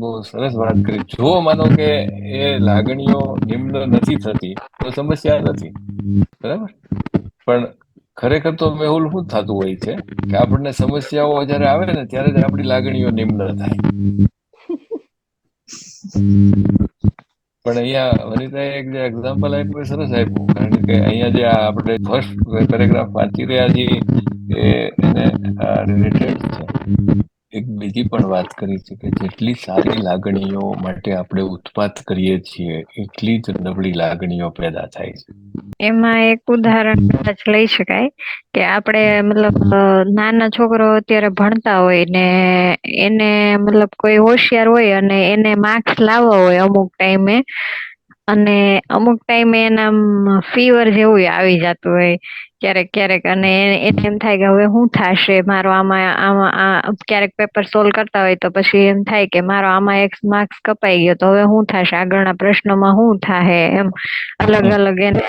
[SPEAKER 1] બહુ સરસ વાત કરી. જો માનો કે એ લાગણીઓ નિમ્ન નથી થતી તો સમસ્યા નથી, બરાબર. પણ ખરેખર તો મેહુલ શું થતું હોય છે કે આપણને સમસ્યાઓ જયારે આવે ને ત્યારે જ આપણી લાગણીઓ નિમ્ન થાય. પણ અહીંયા વનિતાએ એક જે એક્ઝામ્પલ આપ્યું એ સરસ આપ્યું, કારણ કે અહીંયા જે આપણે ફર્સ્ટ પેરેગ્રાફ વાંચી રહ્યા છીએ એને રિલેટેડ છે. એક બીજી પણ વાત કરી છે કે જેટલી સારી લાગણીઓ માટે આપણે ઉત્પાત કરીએ છીએ એટલી જ નબળી લાગણીઓ પેદા થાય છે.
[SPEAKER 2] એમાં એક ઉદાહરણ કદાચ લઈ શકાય કે આપણે મતલબ નાના છોકરો અત્યારે ભણતા હોય ને એને મતલબ કોઈ હોશિયાર હોય અને એને માર્ક્સ લાવવા હોય અમુક ટાઈમે, અને અમુક ટાઈમે એના ફીવર જેવું આવી જતું હોય ક્યારેક અને એને એમ થાય કે હવે શું થશે મારો આમાં ક્યારેક પેપર સોલ્વ કરતા હોય તો પછી એમ થાય કે મારો આમાં એક માર્ક્સ કપાઈ ગયો તો હવે શું થશે, આગળના પ્રશ્નોમાં શું થાય, એમ અલગ અલગ એને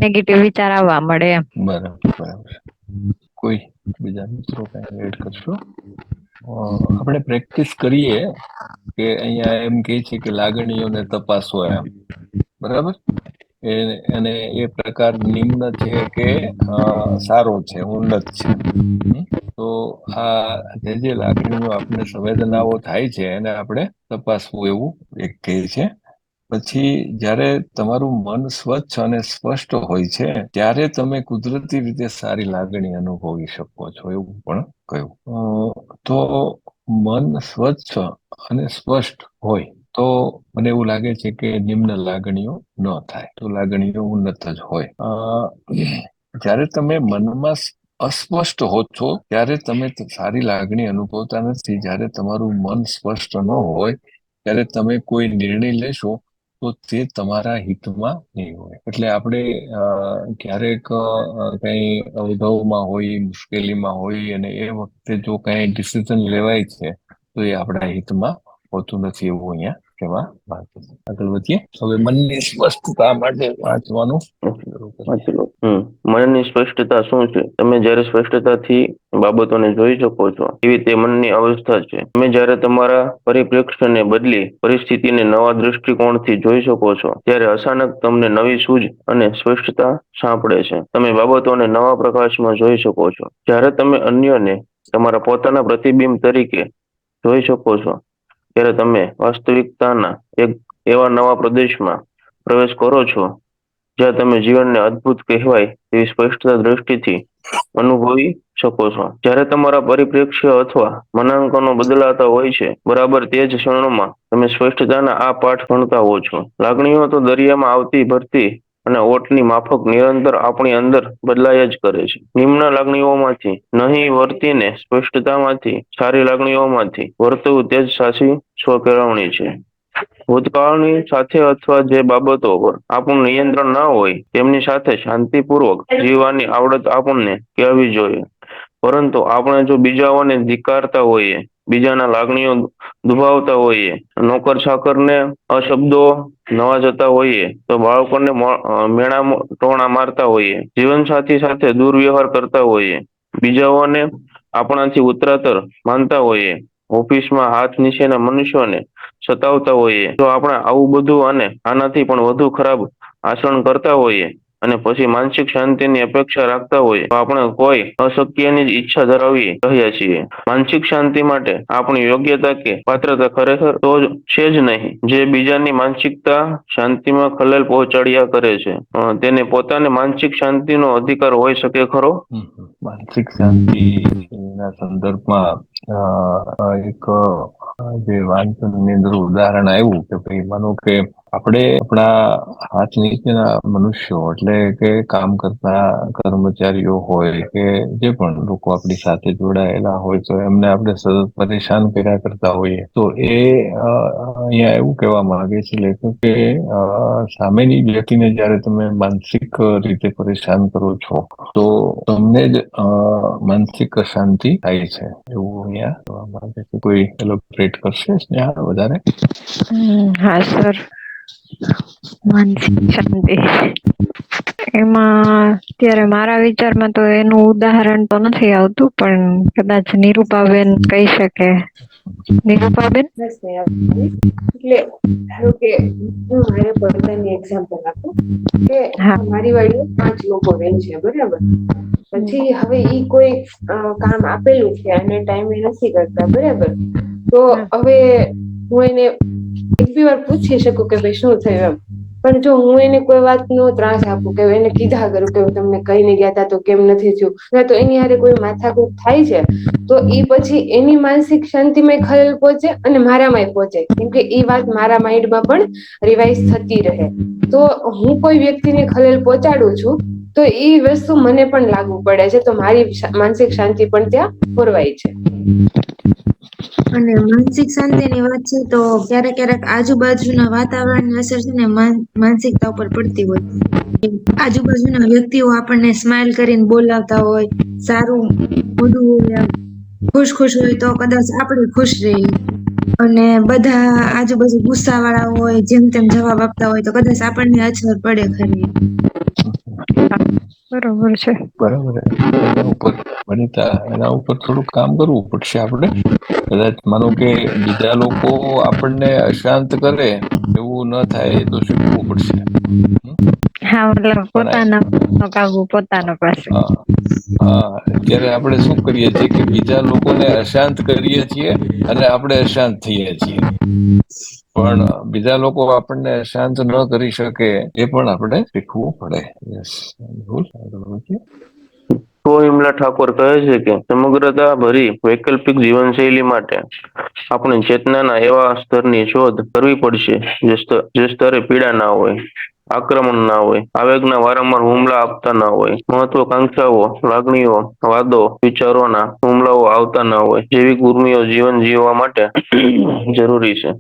[SPEAKER 2] નેગેટિવ વિચાર આવવા મળે એમ.
[SPEAKER 1] બરાબર. કોઈ બીજા મિત્રો કઈ એડ કરશો? આપણે પ્રેક્ટિસ કરીએ કે અહીંયા એમ કે છે કે લાગણીઓને તપાસો એમ, બરાબર. અને એ પ્રકાર નિમ્ન છે કે સારો છે, ઉન્નત છે. તો આ જે લાગણીઓ આપણે સંવેદનાઓ થાય છે એને આપણે તપાસવું એવું એક કહે છે. પછી જ્યારે તમારું મન સ્વચ્છ અને સ્પષ્ટ હોય છે ત્યારે તમે કુદરતી રીતે સારી લાગણી અનુભવી શકો છો, એવું પણ કહ્યું. તો મન સ્વચ્છ અને સ્પષ્ટ હોય તો મને એવું લાગે છે કે નિમ્ન લાગણીઓ ન થાય, તો લાગણીઓ ઉન્નત જ હોય. જ્યારે તમે મનમાં અસ્પષ્ટ હો છો ત્યારે તમે સારી લાગણી અનુભવતા નથી. જ્યારે તમારું મન સ્પષ્ટ ન હોય ત્યારે તમે કોઈ નિર્ણય લેશો તો તે તમારા હિતમાં નહીં હોય. એટલે આપણે ક્યારેક કઈ અવધવમાં હોય, મુશ્કેલીમાં હોય અને એ વખતે જો કઈ ડિસિઝન લેવાય છે તો એ આપણા હિતમાં હોતું નથી, એવું અહીંયા કહેવા માંગે છે. આગળ વધીએ. હવે મનની સ્પષ્ટતા માટે વાંચવાનું.
[SPEAKER 4] મનની સ્પષ્ટતા શું છે? તમે જ્યારે સ્પષ્ટતાથી બાબતોને જોઈ શકો છો એવી તે મનની અવસ્થા છે. તમે જ્યારે તમારા પરિપ્રેક્ષ્યને બદલી પરિસ્થિતિને નવા દૃષ્ટિકોણથી જોઈ શકો છો ત્યારે અચાનક તમને નવી સૂઝ અને સ્પષ્ટતા સાંપડે છે. તમે બાબતોને નવા પ્રકાશમાં જોઈ શકો છો. જ્યારે તમે અન્યને તમારા પોતાના પ્રતિબિંબ તરીકે જોઈ શકો છો ત્યારે તમે વાસ્તવિકતાના એક એવા નવા પ્રદેશમાં પ્રવેશ કરો છો જ્યાં તમે જીવનને અદ્ભુત કહેવાય તેવી સ્પષ્ટતા દ્રષ્ટિથી અનુભવી શકો છો. જ્યારે તમારા પરિપ્રેક્ષ્ય અથવા મનાંકનો બદલાતા હોય છે બરાબર તે જ ક્ષણોમાં તમે સ્પષ્ટતાના આ પાઠ ભણતા હો છો. લાગણીઓ તો દરિયામાં આવતી ભરતી અને ઓટની માફક નિરંતર આપણી અંદર બદલાયા જ કરે છે. નિમ્ન લાગણીઓમાંથી નહીં વર્તીને સ્પષ્ટતામાંથી સારી લાગણીઓમાંથી વર્તવું તે જ સાચી સ્વકેળવણી છે. ભૂતકાળની સાથે અથવા જે બાબતો પર આપણું નિયંત્રણ ન હોય તેમની સાથે શાંતિપૂર્વક જીવવાની આવડત આપણને કહેવી જોઈએ. પરંતુ આપણે જો બીજાઓને ધિક્કારતા હોઈએ, બીજાના લાગણીઓ દુભાવતા હોઈએ, નોકર ચાકરને અશબ્દો નવાજતા હોઈએ, તો બાળકોને મેણા ટોણા મારતા હોઈએ, જીવનસાથી સાથે દુર્વ્યવહાર કરતા હોઈએ, બીજાઓને આપણાથી ઉતરાતર માનતા હોઈએ, ઓફિસમાં હાથ નીચેના મનુષ્યોને સતાવતા હોઈએ, જો આપણે આવું બધું અને આનાથી પણ વધુ ખરાબ આચરણ કરતા હોઈએ અને પછી માનસિક શાંતિની અપેક્ષા રાખતા હોઈએ તો આપણે કોઈ અશક્યની જ ઈચ્છા ધરાવી રહ્યા છીએ. માનસિક શાંતિ માટે આપણી યોગ્યતા કે પાત્રતા ખરેખર તો છે જ નહીં. જે બીજાની માનસિકતા શાંતિમાં ખલેલ પહોંચાડ્યા કરે છે તેને પોતાને માનસિક શાંતિનો અધિકાર હોઈ શકે ખરો?
[SPEAKER 1] માનસિક શાંતિના સંદર્ભમાં એક જે વાંચનની અંદર ઉદાહરણ આવ્યું કે ભાઈ માનો કે આપણે આપણા હાથ નીચેના મનુષ્યો એટલે કે કામ કરતા કર્મચારીઓ હોય કે જે પણ લોકો આપણી સાથે જોડાયેલા હોય તો એમને આપણે સતત પરેશાન કર્યા કરતા હોઈએ તો એ અહીંયા એવું કહેવા માંગે છે લેખક કે સામેની વ્યક્તિને જયારે તમે માનસિક રીતે પરેશાન કરો છો તો તમને જ માનસિક શાંતિ થાય છે એવું અહીંયા કહેવા માંગે છે. કોઈ એલોબ્રેટ કરશે સ્નેહા વધારે?
[SPEAKER 2] હા સર, માનસિક શાંતિ એમાં અત્યારે મારા વિચારમાં તો એનું ઉદાહરણ તો નથી આવતું, પણ કદાચ નિરૂપાબેન કહી શકે. નિરૂપાબેન?
[SPEAKER 8] એટલે ધારો કે હું મારે પોતાની એક્ઝામ્પલ આપું કે મારી વાડીએ 5 લોકો રહે છે, બરાબર. પછી હવે ઈ કોઈ કામ આપેલું છે અને ટાઈમે નથી કરતા, બરાબર. તો હવે હું એને એક બે વાર પૂછી શકું કે ભાઈ શું થયું એમ, પણ જો હું એને કોઈ વાતનો ત્રાસ આપું કે એને કીધા કરું કે તમને કહીને ગયા હતા તો કેમ નથી થયું, તો એની હારે કોઈ માથાકૂટ થાય છે તો એ પછી એની માનસિક શાંતિમાં ખલેલ પહોંચે અને મારામાંય પહોંચે, કેમકે એ વાત મારા માઇન્ડમાં પણ રિવાઇઝ થતી રહે. તો હું કોઈ વ્યક્તિને ખલેલ પહોંચાડું છું તો એ વસ્તુ મને પણ લાગુ પડે છે, તો મારી માનસિક શાંતિ પણ ત્યાં ખોરવાય છે.
[SPEAKER 5] અને માનસિક શાંતિની વાત છે તો ક્યારેક ક્યારેક આજુબાજુના વાતાવરણની અસર છે ને માનસિકતા ઉપર પડતી હોય. આજુબાજુના વ્યક્તિઓ આપણને સ્માઈલ કરીને બોલાવતા હોય, સારું મોઢું હોય, ખુશ ખુશ હોય તો કદાચ આપણે ખુશ રહીએ, અને બધા આજુબાજુ ગુસ્સા વાળા હોય, જેમ તેમ જવાબ આપતા હોય તો કદાચ આપણને અસર પડે ખરી.
[SPEAKER 2] બરોબર છે.
[SPEAKER 1] બરાબર. એના ઉપર વનિતા, એના ઉપર થોડું કામ કરવું પડશે આપણે. કદાચ માનો કે બીજા લોકો આપણને અશાંત કરે એવું ન થાય તો શીખવું પડશે.
[SPEAKER 2] હા, મતલબ પોતાના કાબુ પોતાનો પાસે.
[SPEAKER 1] અત્યારે આપણે શું કરીએ છીએ કે બીજા લોકોને અશાંત કરીએ છીએ અને આપણે અશાંત થઈએ છીએ, પણ બીજા લોકો આપણને શાંત ન કરી શકે એ પણ આપણે શીખવું પડે.
[SPEAKER 4] વિમલા ઠાકોર કહે છે કે સમગ્રતા ભરી વૈકલ્પિક જીવનશૈલી માટે આપણે ચેતનાના એવા સ્તરની શોધ કરવી પડશે જે સ્તરે પીડા ના હોય, આક્રમણ ના હોય, આવેગના વારંવાર હુમલા આપતા ના હોય, મહત્વકાંક્ષાઓ, લાગણીઓ, વાદો, વિચારોના હુમલાઓ આવતા ના હોય, જેવી ઉર્મિઓ જીવન જીવવા માટે જરૂરી છે.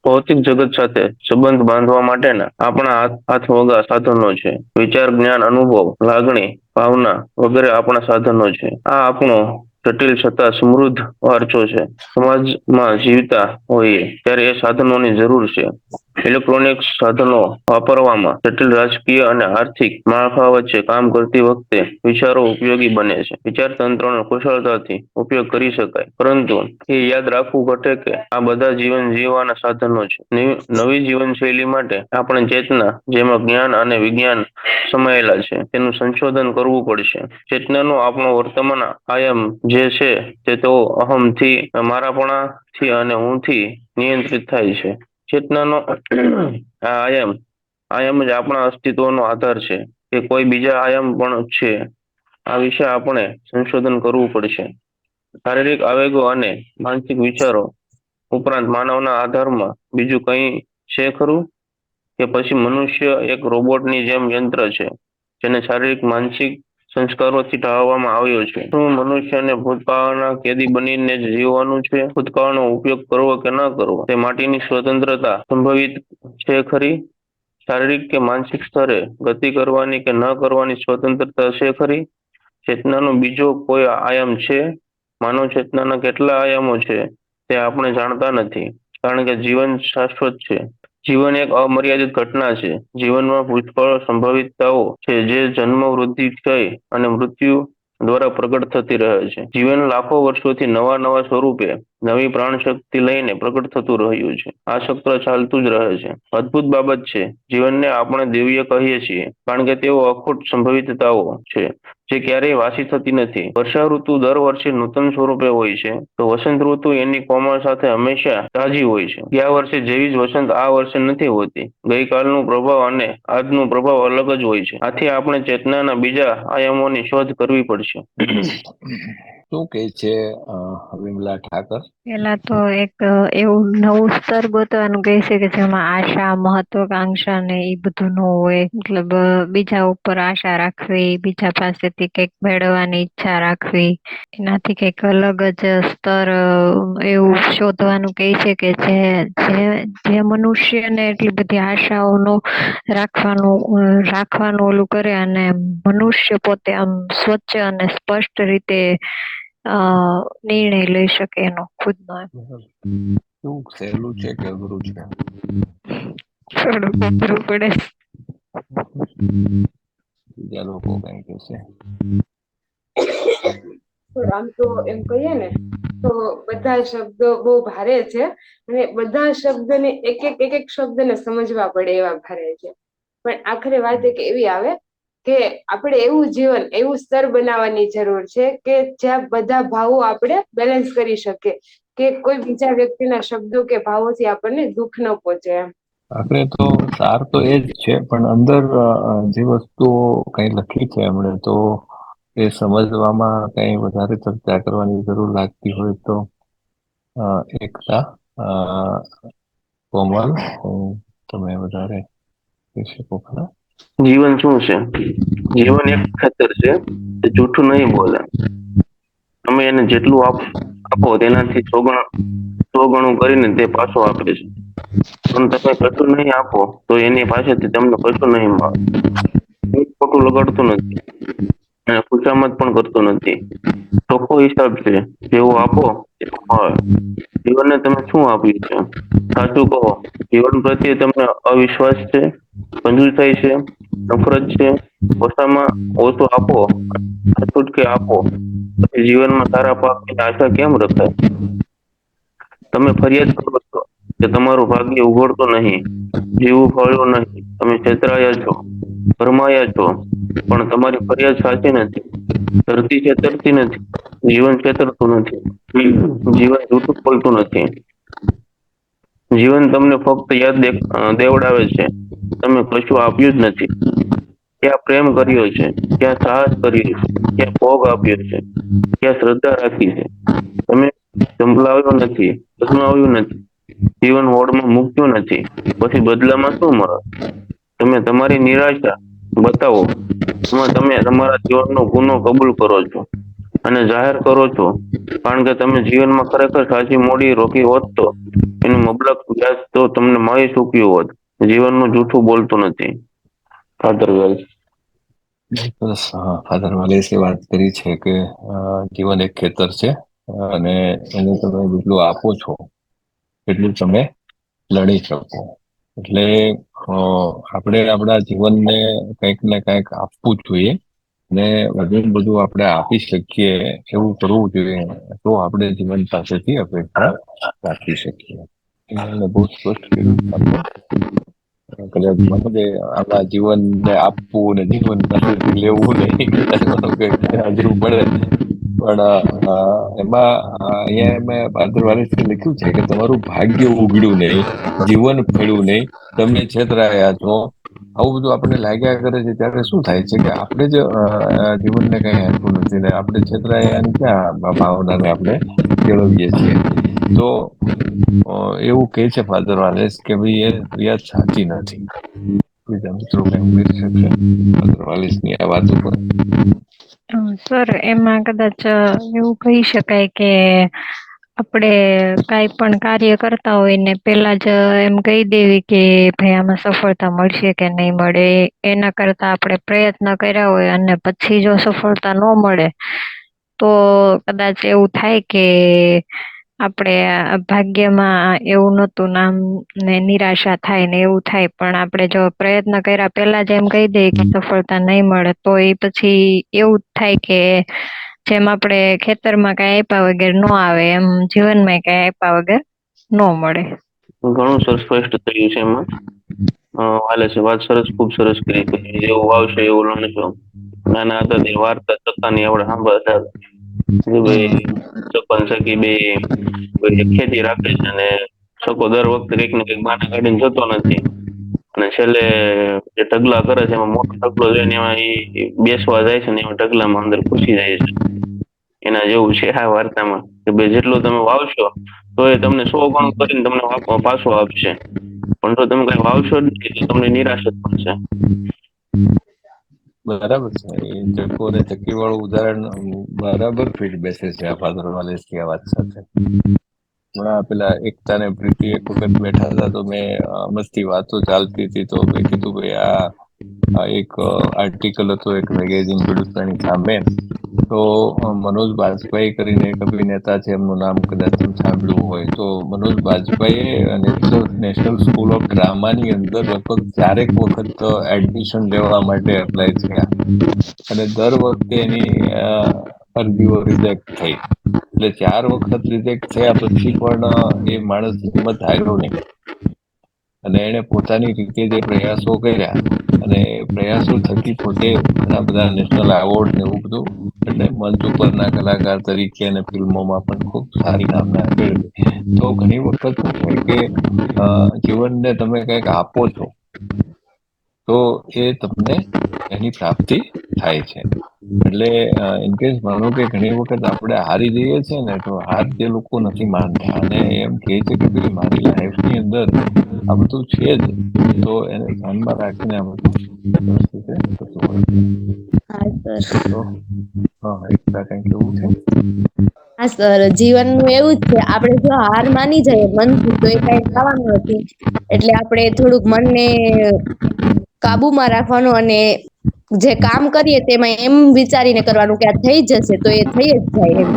[SPEAKER 4] ભૌતિક જગત સાથે સંબંધ બાંધવા માટેના આપણા હાથ વગા સાધનો છે. વિચાર, જ્ઞાન, અનુભવ, લાગણી, ભાવના વગેરે આપણા સાધનો છે. આ આપણો જટિલ છતાં સમૃદ્ધ વારસો છે. સમાજમાં જીવતા હોઈએ ત્યારે એ સાધનોની જરૂર છે. ઇલેક્ટ્રોનિક્સ સાધનો વાપરવામાં જટિલ રાજકીય અને આર્થિક માળખા વચ્ચે કામ કરતી વખતે વિચારો ઉપયોગી બને છે. વિચાર તંત્રનો કુશળતાથી ઉપયોગ કરી શકાય, પરંતુ એ યાદ રાખવું ઘટે કે આ બધા જીવન જીવવાના સાધનો છે. નવી જીવનશૈલી માટે આપણે ચેતના, જેમાં જ્ઞાન અને વિજ્ઞાન સમાયેલા છે, તેનું સંશોધન કરવું પડશે. ચેતનાનો આપણો વર્તમાન આયામ જે છે તે તો અહમથી, મારાપણાથી અને હુંથી નિયંત્રિત થાય છે. ચેતનાનો આ આયામ જ આપણા અસ્તિત્વનો આધાર છે કે કોઈ બીજા આયામ પણ છે. આ વિશે આપણે સંશોધન કરવું પડશે. શારીરિક આવેગો અને માનસિક વિચારો ઉપરાંત માનવના આધારમાં બીજું કંઈ છે ખરું? કે પછી મનુષ્ય એક રોબોટની જેમ યંત્ર છે જેને શારીરિક માનસિક સંસ્કારોથી ઢાળવામાં આવ્યો છે? શું મનુષ્યને ભૂતકાળના કેદી બનીને જ જીવવાનું છે? ભૂતકાળનો ઉપયોગ કરવો કે ન કરવો તે માટેની સ્વતંત્રતા સંભવિત છે ખરી? શારીરિક કે માનસિક સ્તરે ગતિ કરવાની કે ન કરવાની સ્વતંત્રતા છે ખરી? ચેતનાનો બીજો કોઈ આયામ છે? માનવ ચેતનાના કેટલા આયામો છે તે આપણે જાણતા નથી, કારણ કે જીવન શાશ્વત છે. જીવન એક અમર્યાદિત ઘટના છે. જીવનમાં પુષ્કળ સંભવિતતાઓ છે જે જન્મ, વૃદ્ધિ, ક્ષય અને મૃત્યુ દ્વારા પ્રગટ થતી રહે છે. જીવન લાખો વર્ષોથી નવા સ્વરૂપે, નવી પ્રાણશક્તિ લઈને પ્રગટ થતું રહ્યું છે. આ ચક્ર ચાલતું જ રહે છે. અદ્ભુત બાબત છે. જીવનને આપણે દિવ્ય કહીએ છીએ કારણ કે તેઓ અખૂટ સંભવિતતાઓ છે જે ક્યારેય વાસી થતી નથી. વર્ષા ઋતુ દર વર્ષે નૂતન સ્વરૂપે હોય છે, તો વસંત ઋતુ એની કોમળ સાથે હંમેશા તાજી હોય છે. ગયા વર્ષે જેવી જ વસંત આ વર્ષે નથી હોતી. ગઈકાલનો પ્રભાવ અને આજનો પ્રભાવ અલગ જ હોય છે. આથી આપણે ચેતનાના બીજા આયામોની શોધ કરવી પડશે.
[SPEAKER 1] શું કહે છે વિમલા ઠાકર?
[SPEAKER 2] પેલા તો એક એવું નવું સ્તર ગોતવાનું કહે છે કે જેમાં આશા, મહત્વાકાંક્ષા ને એ બધું ન હોય, મતલબ બીજા ઉપર આશા રાખવી, બીજા પાસેથી કંઈક મેળવવાની ઈચ્છા રાખવી, એનાથી કંઈક અલગ જ સ્તર એવું શોધવાનું કહે છે કે જે મનુષ્યને એટલી બધી આશાઓનું રાખવાનું ઓલું કરે અને મનુષ્ય પોતે આમ સ્વચ્છ અને સ્પષ્ટ રીતે નિર્ણય લઈ શકે એનો ખુદનો.
[SPEAKER 1] શું સહેલું છે કે અઘરું છે?
[SPEAKER 2] થોડુંક અઘરું પડે.
[SPEAKER 1] બીજા લોકો કઈ કહેશે?
[SPEAKER 8] આમ તો એમ કહીએ ને તો બધા શબ્દો બહુ ભારે છે અને બધા શબ્દને એક એક શબ્દને સમજવા પડે એવા ભારે છે. પણ આખરે વાત એક એવી આવે કે આપણે એવું જીવન, એવું સ્તર બનાવવાની જરૂર છે કે જ્યાં બધા ભાવો આપણે બેલેન્સ કરી શકીએ, કે કોઈ બીજા વ્યક્તિના શબ્દો કે ભાવોથી આપણને દુઃખ ન પહોંચે એમ.
[SPEAKER 1] આપણે તો સાર તો એ જ છે, પણ અંદર જે વસ્તુઓ કઈ લખી છે એમણે, તો એ સમજવામાં કઈ વધારે ચર્ચા કરવાની જરૂર લાગતી હોય તો એકતા, કોમલ, તમે વધારે કહી શકો ખરા?
[SPEAKER 4] જીવન શું છે? જીવન એક ખાતર છે, તે જૂઠું નહીં બોલે. તમે એને જેટલું આપો તેનાથી 100 ગણું કરીને તે પાછો આપે છે. પણ તમે કશું નહીં આપો તો એની પાસેથી તમને કશું નહીં મળે. ખોટું લગાડતું નથી અને ખુશામત પણ કરતો નથી. ચોખ્ખો હિસાબ છે, જેવું આપો તેવું મળે. જીવનને તમે શું આપ્યું છે? સાચું કહો, જીવન પ્રત્યે તમને અવિશ્વાસ છે, કંજૂસાઈ છે, નફરત છે? ઓછામાં ઓછું આપો, છૂટકે આપો, પછી જીવનમાં સારા પાકની આશા કેમ રખાય? તમે ફરિયાદ કરો છો કે તમારું ભાગ્ય ઉઘડતો નહીં, જીવું ફળ્યું નહીં, તમે છેતરાયા છો, ભરમાયા છો, પણ તમારી ફરિયાદ સાચી નથી. ધરતી છેતરતી નથી, જીવન છેતરતું નથી, જીવન જૂઠું બોલતું નથી. જીવન તમને ફક્ત યાદ દેવડાવે છે, તમે કશું આપ્યું જ નથી. ક્યાં પ્રેમ કર્યો છે, ક્યાં સાહસ કર્યું છે, ક્યાં ભોગ આપ્યો છે, ક્યાં શ્રદ્ધા રાખી છે? તમે સંભળાવ્યો નથી, અજમાવ્યું નથી, જીવન હોડમાં મૂક્યું નથી, પછી બદલામાં શું મળે? તમે તમારી નિરાશા બતાવો, એમાં તમે તમારા જીવનનો ગુનો કબૂલ કરો છો અને જાહેર કરો છો, કારણ કે તમે જીવનમાં ખરેખર સાચી મૂડી રોકી હોત તો એનું મબલક વ્યાજ તો તમને મળી ચૂક્યું હોત. જીવનનું જૂઠું બોલતું નથી. Father Valles.
[SPEAKER 1] બસ ફાધર વાલેસે વાત કરી છે કે જીવન એક ખેતર છે અને એને તમે જેટલું આપો છો એટલું તમે લડી શકો. એટલે આપણે આપણા જીવનને કંઈક ને કંઈક આપવું જ જોઈએ ને બધું આપણે આપી શકીએ એવું કરવું જોઈએ, તો આપણે જીવન પાસેથી અપેક્ષા રાખી શકીએ. એમને બહુ સ્પષ્ટ કર્યું. કદાચ મને આપણા જીવનને આપવું ને જીવન પાસેથી લેવું નહીં, કદાચ અઘરું પડે, પણ એમાં અહીંયા મેં ફાધર વાલેસે લખ્યું છે કે તમારું ભાગ્ય ઉઘડ્યું નહીં, જીવન ફળ્યું નહીં, તમે છેતરાયા છો. આવું બધું આપણને લાગ્યા કરે છે ત્યારે શું થાય છે કે આપણે જ જીવનને કઈ આપ્યું નથી ને આપણે છેતરાયાની ક્યાં ભાવનાને આપણે કેળવીએ છીએ. તો એવું કહે છે ફાધર વાલેસ કે ભાઈ એ ફરિયાદ સાચી નથી. બીજા મિત્રો કઈ ઉમેરી શકશે ફાધર વાલેસની આ વાત ઉપર?
[SPEAKER 2] સર, એમાં કદાચ એવું કહી શકાય કે આપણે કાંઈ પણ કાર્ય કરતા હોય ને પેલા જ એમ કહી દેવી કે ભાઈ આમાં સફળતા મળશે કે નહીં મળે, એના કરતા આપણે પ્રયત્ન કર્યા હોય અને પછી જો સફળતા ન મળે તો કદાચ એવું થાય કે આપણે ભાગ્યમાં એવું નહોતું નામ ને નિરાશા થાય ને એવું થાય. પણ આપણે જો પ્રયત્ન કર્યા પેલા જ એમ કહી દઈએ કે સફળતા નહીં મળે તો એ પછી એવું થાય કે જેમ આપણે ખેતરમાં કઈ આપ્યા વગર ન આવે એમ જીવનમાં કઈ આપ્યા વગર ન મળે.
[SPEAKER 4] ઘણું સ્પષ્ટ થયું છે એમાં. હાલે છે વાત સરસ, ખૂબ સરસ કરી. જેવું વાવશો એવું લણશો. નાના હતા તે વાર્તા સત્તાની આપણે સાંભળતા કે ભાઈ સરપંચ સખી બે ખેતી રાખે છે અને સકો દર વખતે કંઈક ને કંઈક બાના કાઢીને જતો નથી અને છેલ્લે જે ઢગલા કરે છે એમાં મોટો ઢગલો જોઈને એમાં એ બેસવા જાય છે ને એમાં ઢગલામાં અંદર ઘૂસી જાય છે. એના એના જેવું છે આ વાર્તામાં કે ભાઈ જેટલું તમે વાવશો તો એ તમને 100 ગણું કરીને તમને પાછું આપશે, પણ જો તમે કઈ વાવશો જ નહીં તો તમને નિરાશ જ પડશે.
[SPEAKER 1] બરાબર છે. એ ચક્કુ અને ચક્કી વાળું ઉદાહરણ બરાબર ફિટ બેસે છે આ ફાધર વાલેસની આ વાત સાથે. હમણાં પેલા એકતા ને પ્રીતિ એક વખત બેઠા હતા તો મેં મસ્તી વાતો ચાલતી હતી તો મેં કીધું ભાઈ આ એક આર્ટિકલ હતો એક મેગેઝિન હિન્દુસ્તાની સામે, તો મનોજ બાજપાઈ કરીને એક અભિનેતા છે, એમનું નામ કદાચ તમે સાંભળ્યું હોય તો મનોજ બાજપાઈએ નેશનલ સ્કૂલ ઓફ ડ્રામાની અંદર લગભગ 4 વખત એડમિશન લેવા માટે એપ્લાય થયા અને દર વખતે એની અરજીઓ રિજેક્ટ થઈ. એટલે 4 વખત રિજેક્ટ થયા પછી પણ એ માણસ હિંમત હાર્યો નહીં અને એને પોતાની રીતે જે પ્રયાસો કર્યા અને પ્રયાસો થકી પોતે ઘણા બધા નેશનલ એવોર્ડ ને એવું બધું એટલે મંચ ઉપરના કલાકાર તરીકે અને ફિલ્મોમાં પણ ખૂબ સારી નામના મેળવી. તો ઘણી વખત શું છે કે જીવનને તમે કંઈક આપો છો તો એ તમને એની પ્રાપ્તિ થાય છે. એટલે ઇનકેસ માનો કે ઘણી વખત આપણે હારી જઈએ છીએ ને તો હાર જે લોકો નથી માનતા અને એમ કહે છે કે ભાઈ મારી લાઈફની અંદર આ બધું છે જ, તો એને ધ્યાનમાં રાખીને આ બધું વ્યવસ્થિત થતું હોય છે. તો એકતા કંઈક એવું છે.
[SPEAKER 9] હા સર, જીવનનું એવું જ છે, આપણે જો હાર માની જઈએ મનથી તો એ કઈ થવાનું નથી. એટલે આપણે થોડુંક મનને કાબુમાં રાખવાનું અને જે કામ કરીએ તેમાં એમ વિચારીને કરવાનું કે આ થઈ જશે તો એ થઈ જ જાય એમ.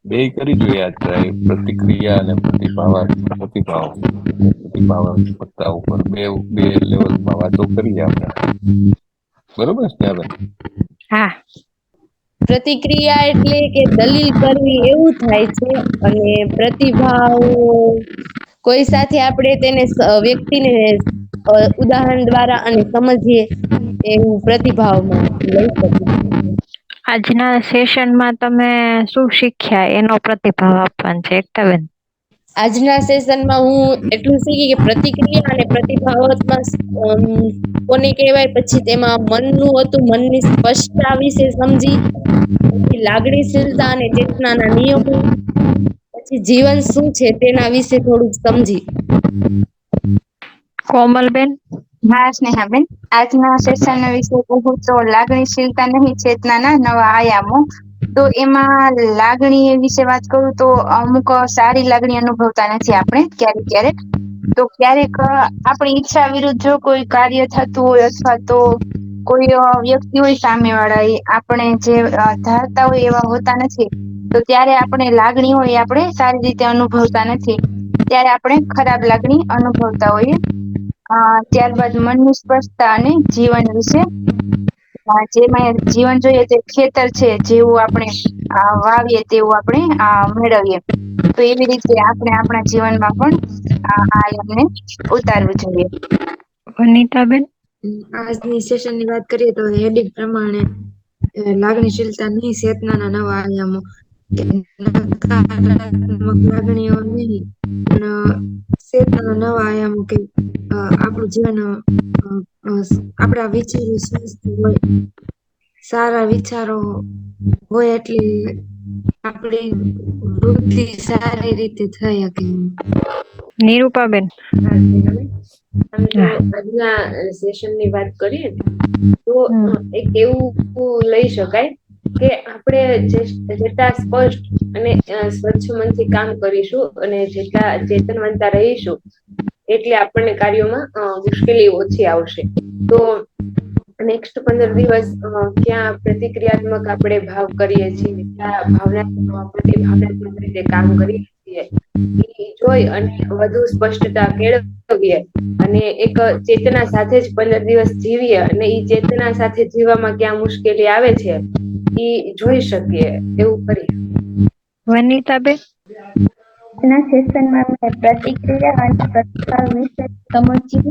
[SPEAKER 1] બે કરી જોઈએ આ ટ્રાય, પ્રતિક્રિયા અને પ્રતિભાવાત્મકતા ઉપર બે લેવલમાં વાતો કરીએ આપણે. બરોબર છે સ્નેહાબેન?
[SPEAKER 2] હા.
[SPEAKER 9] પ્રતિક્રિયા એટલે કે દલીલ કરવી એવું થાય છે અને પ્રતિભાવ કોઈ સાથે આપણે તેને વ્યક્તિને ઉદાહરણ દ્વારા અને સમજીએ એવું પ્રતિભાવમાં લઈ શકીએ.
[SPEAKER 2] આજના સેશનમાં તમે શું શીખ્યા એનો પ્રતિભાવ આપવાનો છે એકતાબેન.
[SPEAKER 9] આજના સેશનમાં હું એટલું શીખી કે પ્રતિક્રિયા અને પ્રતિભાવમાં કોને કહેવાય, પછી તેમાં મનનું હતું, મનની સ્પષ્ટતા વિશે સમજી, પછી લાગણીશીલતા અને ચેતનાના નિયમો, પછી જીવન શું છે તેના વિશે થોડુંક સમજી.
[SPEAKER 2] કોમલબેન?
[SPEAKER 3] હા સ્નેહાબેન, આજના સેશન વિશે કહું તો લાગણીશીલતા નહીં ચેતનાના નવા આયામો. તો એમાં લાગણી વિશે વાત કરું તો અમુક સારી લાગણી અનુભવતા નથી આપણે ક્યારેક. તો ક્યારેક આપણી ઈચ્છા વિરુદ્ધ જો કોઈ કાર્ય થતું હોય અથવા તો કોઈ વ્યક્તિ હોય સામે વાળા, એ આપણે જે ધારતા હોય એવા હોતા નથી, તો ત્યારે આપણે લાગણી હોય આપણે સારી રીતે અનુભવતા નથી, ત્યારે આપણે ખરાબ લાગણી અનુભવતા હોઈએ. ત્યારબાદ મનની સ્પષ્ટતા અને જીવન વિશે, જેમાં જીવન જોઈએ તે ખેતર છે, જેવું આપણે વાવીએ તેવું આપણે મેળવીએ. તો એવી રીતે આપણે આપણા જીવનમાં પણ આ એમને ઉતારવું જોઈએ.
[SPEAKER 2] વનિતાબેન?
[SPEAKER 5] આજની સેશનની વાત કરીએ તો હેડિંગ પ્રમાણે લાગણીશીલતા નહીં ચેતનાના નવા આયામો. નકારાત્મક લાગણીઓ નહીં પણ ચેતનાના નવા આયામો કે આપણું જીવન આપણા વિચારો સ્વસ્થ હોય, સારા વિચારો હોય એટલે આપણી વૃદ્ધિ સારી રીતે થઈ શકે.
[SPEAKER 2] નિરૂપાબેન?
[SPEAKER 8] આમ તો આજના સેશનની વાત કરીએ તો એક એવું લઈ શકાય કે આપણે જેટલા સ્પષ્ટ અને સ્વચ્છ મનથી કામ કરીશું અને જેટલા ચેતનવંતા રહીશું એટલે આપણને કાર્યોમાં મુશ્કેલી ઓછી આવશે. તો નેક્સ્ટ 15 દિવસ ક્યાં પ્રતિક્રિયાત્મક આપણે ભાવ કરીએ છીએ, ક્યાં ભાવનાત્મક રીતે કામ કરીએ છીએ, એ જોઈ અને વધુ સ્પષ્ટતા કેળવીએ અને એક ચેતના સાથે જ 15 દિવસ જીવીએ અને એ ચેતના સાથે જીવવામાં ક્યાં મુશ્કેલી આવે છે એ જોઈ શકીએ એવું કરીએ.
[SPEAKER 2] વનિતાબેન?
[SPEAKER 10] આજના સેશનમાં મેં પ્રતિક્રિયા અને પ્રતિભાવ વિશે સમજી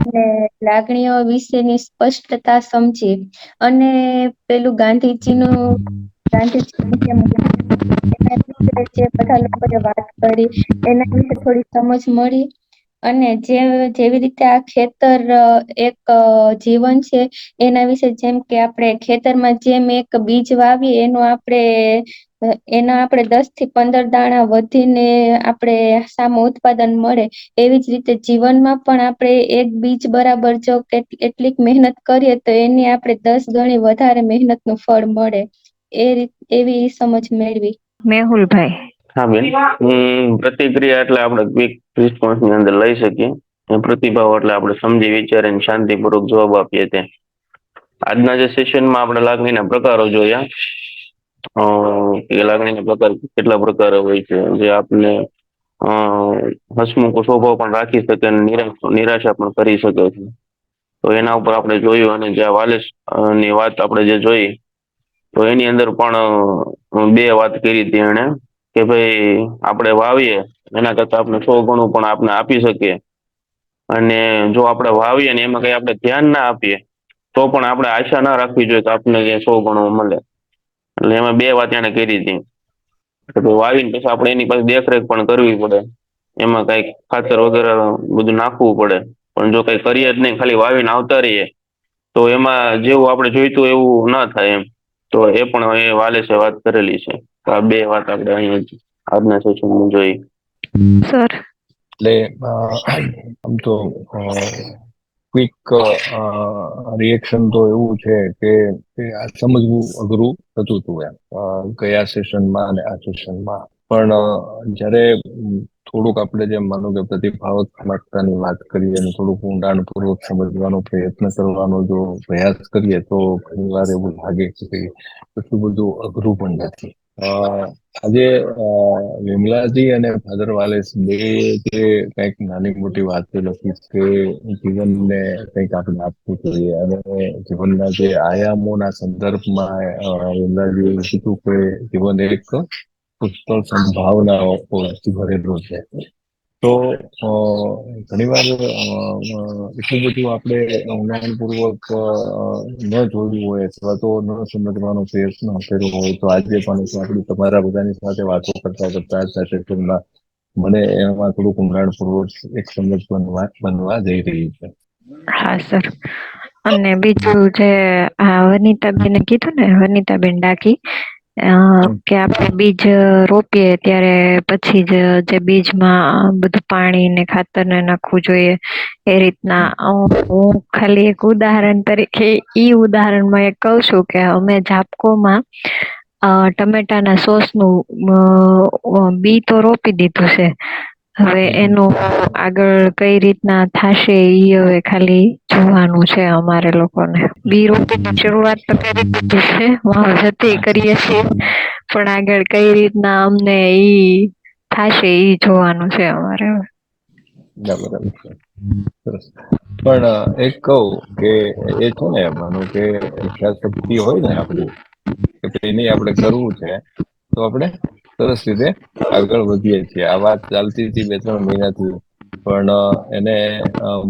[SPEAKER 10] અને લાગણીઓ વિશેની સ્પષ્ટતા સમજી અને પેલું ગાંધીજીની જે બધા લોકોએ વાત કરી એના વિશે થોડી સમજ મળી અને જેવી રીતે આ ખેતર એક જીવન છે, એના વિશે જેમ કે આપણે ખેતરમાં જેમ એક બીજ વાવીએ એના આપણે 10 થી 15 દાણા વધીને આપણે સામે ઉત્પાદન મળે, એવી જ રીતે જીવનમાં પણ આપણે એક બીજ બરાબર જો એટલીક મહેનત કરીએ તો એની આપણે 10 ગણી વધારે મહેનતનું ફળ મળે. એવી સમજ મેળવી.
[SPEAKER 2] મેહુલભાઈ.
[SPEAKER 4] હા બેન, પ્રતિક્રિયા એટલે આપણે ક્વિક રિસ્પોન્સ ની અંદર લઈ શકીએ. પ્રતિભાવ એટલે આપણે સમજી વિચારીને શાંતિપૂર્વક જવાબ આપીએ તે. આજના જે સેશનમાં આપણે લાગણીના પ્રકારો જોયા. એ લાગણીના પ્રકાર કેટલા પ્રકારો હોય છે, જે આપને હસમુખ સ્વભાવ પણ રાખી શકે અને નિરાશા પણ કરી શકે છે. તો એના ઉપર આપણે જોયું, અને જ્યાં વાલેસ ની વાત આપણે જે જોઈ, તો એની અંદર પણ 2 વાત કરી હતી એને, કે ભાઈ આપણે વાવીએ એના કરતા આપણે 100 ગણું પણ આપણે આપી શકીએ, અને જો આપણે વાવીએ ને એમાં કઈ આપણે ધ્યાન ના આપીએ તો પણ આપણે આશા ના રાખવી જોઈએ કે આપણને 100 ગણું મળે. એટલે એમાં 2 વાત એને કરી હતી. વાવીને પછી આપણે એની પાસે દેખરેખ પણ કરવી પડે, એમાં કઈક ખાતર વગેરે બધું નાખવું પડે. પણ જો કઈ કરીએ જ નહીં, ખાલી વાવીને આવતા રહીએ, તો એમાં જેવું આપણે જોઈતું એવું ના થાય એમ. તો એ પણ એ વાલેસે વાત કરેલી છે. તો આ 2 વાત આપણે અહીંયા આજના સેશનમાં જોઈ.
[SPEAKER 2] સર.
[SPEAKER 1] એટલે આમ તો ક્વિક રિએક્શન તો એવું છે કે આ સમજવું અઘરું થતું હતું એમ, ગયા સેશનમાં અને આ સેશનમાં. પણ જ્યારે થોડુંક આપણે જેમ માનો કે પ્રતિભાવકતાની વાત કરીએ અને થોડુંક ઊંડાણપૂર્વક સમજવાનો પ્રયત્ન કરવાનો જો પ્રયાસ કરીએ, તો ઘણી વાર એવું લાગે કે એટલું બધું અઘરું પણ નથી. આજે વિમલાજી અને ફાધર વાલેસ 2 જે કંઈક નાની મોટી વાતો લખી કે જીવનને કંઈક આપણે આપવું જોઈએ, અને જીવનના જે આયામોના સંદર્ભમાં વિમલાજીએ કીધું કે જીવન એક પુષ્કળ સંભાવનાઓથી ભરેલું છે. તો ઘણી વાર એટલું બધું આપણે ઊંડાણપૂર્વક ન જોયું હોય અથવા તો ન સમજવાનો પ્રયત્ન કર્યો હોય, તો આજે પણ આપણી તમારા બધાની સાથે વાતો કરતા સેશનમાં મને એમાં થોડુંક ઊંડાણપૂર્વક એક સમજ બનવા જઈ રહી છે.
[SPEAKER 2] હા સર. અને બીજું જે વનિતાબેને કીધું ને, વનિતાબેન ડાકી, કે આપણે બીજ રોપીએ ત્યારે પછી જ જે બીજમાં બધું પાણી ને ખાતર ને નાખવું જોઈએ, એ રીતના હું ખાલી એક ઉદાહરણ તરીકે ઉદાહરણમાં એક કહું છું કે અમે ઝાપકોમાં ટમેટાના સોસનું બી તો રોપી દીધું છે. હવે એનું આગળ કઈ રીતના થશે ઈ હવે ખાલી જોવાનું છે અમારે લોકોને. બી રોપીની શરૂઆત તો કરી દીધી છે, જતી કરીએ છીએ, પણ આગળ કઈ રીતના અમને ઈ થશે ઈ જોવાનું છે અમારે.
[SPEAKER 1] બરાબર છે. સરસ. પણ એક કહું કે એ છે ને, માનો કે ઈચ્છાશક્તિ હોય ને આપણી, કે એની આપણે કરવું છે, તો આપણે સરસ રીતે આગળ વધીએ છીએ. આ વાત ચાલતી હતી 2-3 મહિનાથી, પણ એને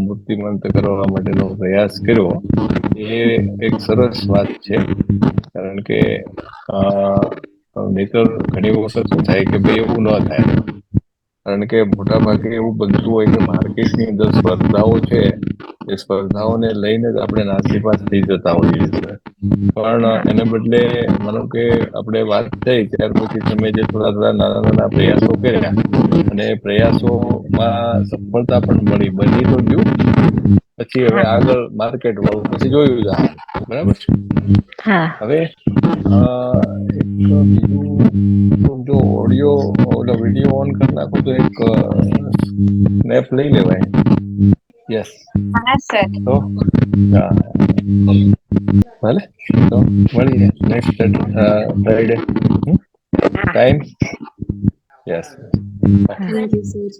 [SPEAKER 1] મૂર્તિમંત કરવા માટેનો પ્રયાસ કર્યો, એ એક સરસ વાત છે. કારણ કે નહીંતર ઘણી વખત શું થાય કે ભાઈ એવું ન થાય. કારણ કે મોટા ભાગે એવું બનતું હોય કે માર્કેટની અંદર સ્પર્ધાઓ છે, એ સ્પર્ધાઓને લઈને જ આપણે નાસીપાસ થઈ જતા હોઈએ છીએ. પણ એને બદલે માનો કે આપણે વાત થઈ ત્યાર પછી તમે જે થોડા નાના પ્રયાસો કર્યા, અને પ્રયાસોમાં સફળતા પણ બની તો ગયું. પછી હવે આગળ માર્કેટ વાળું પછી જોયું જાય. બરાબર છે. હવે એક બીજું, જો વિડીયો ઓન કરી નાખો તો એક સ્નેપ લઈ લેવાય. યસ.
[SPEAKER 3] હા સર.
[SPEAKER 1] તો ભલે, તો મળીએ next Friday. Time? Yes.
[SPEAKER 5] Thank you sir.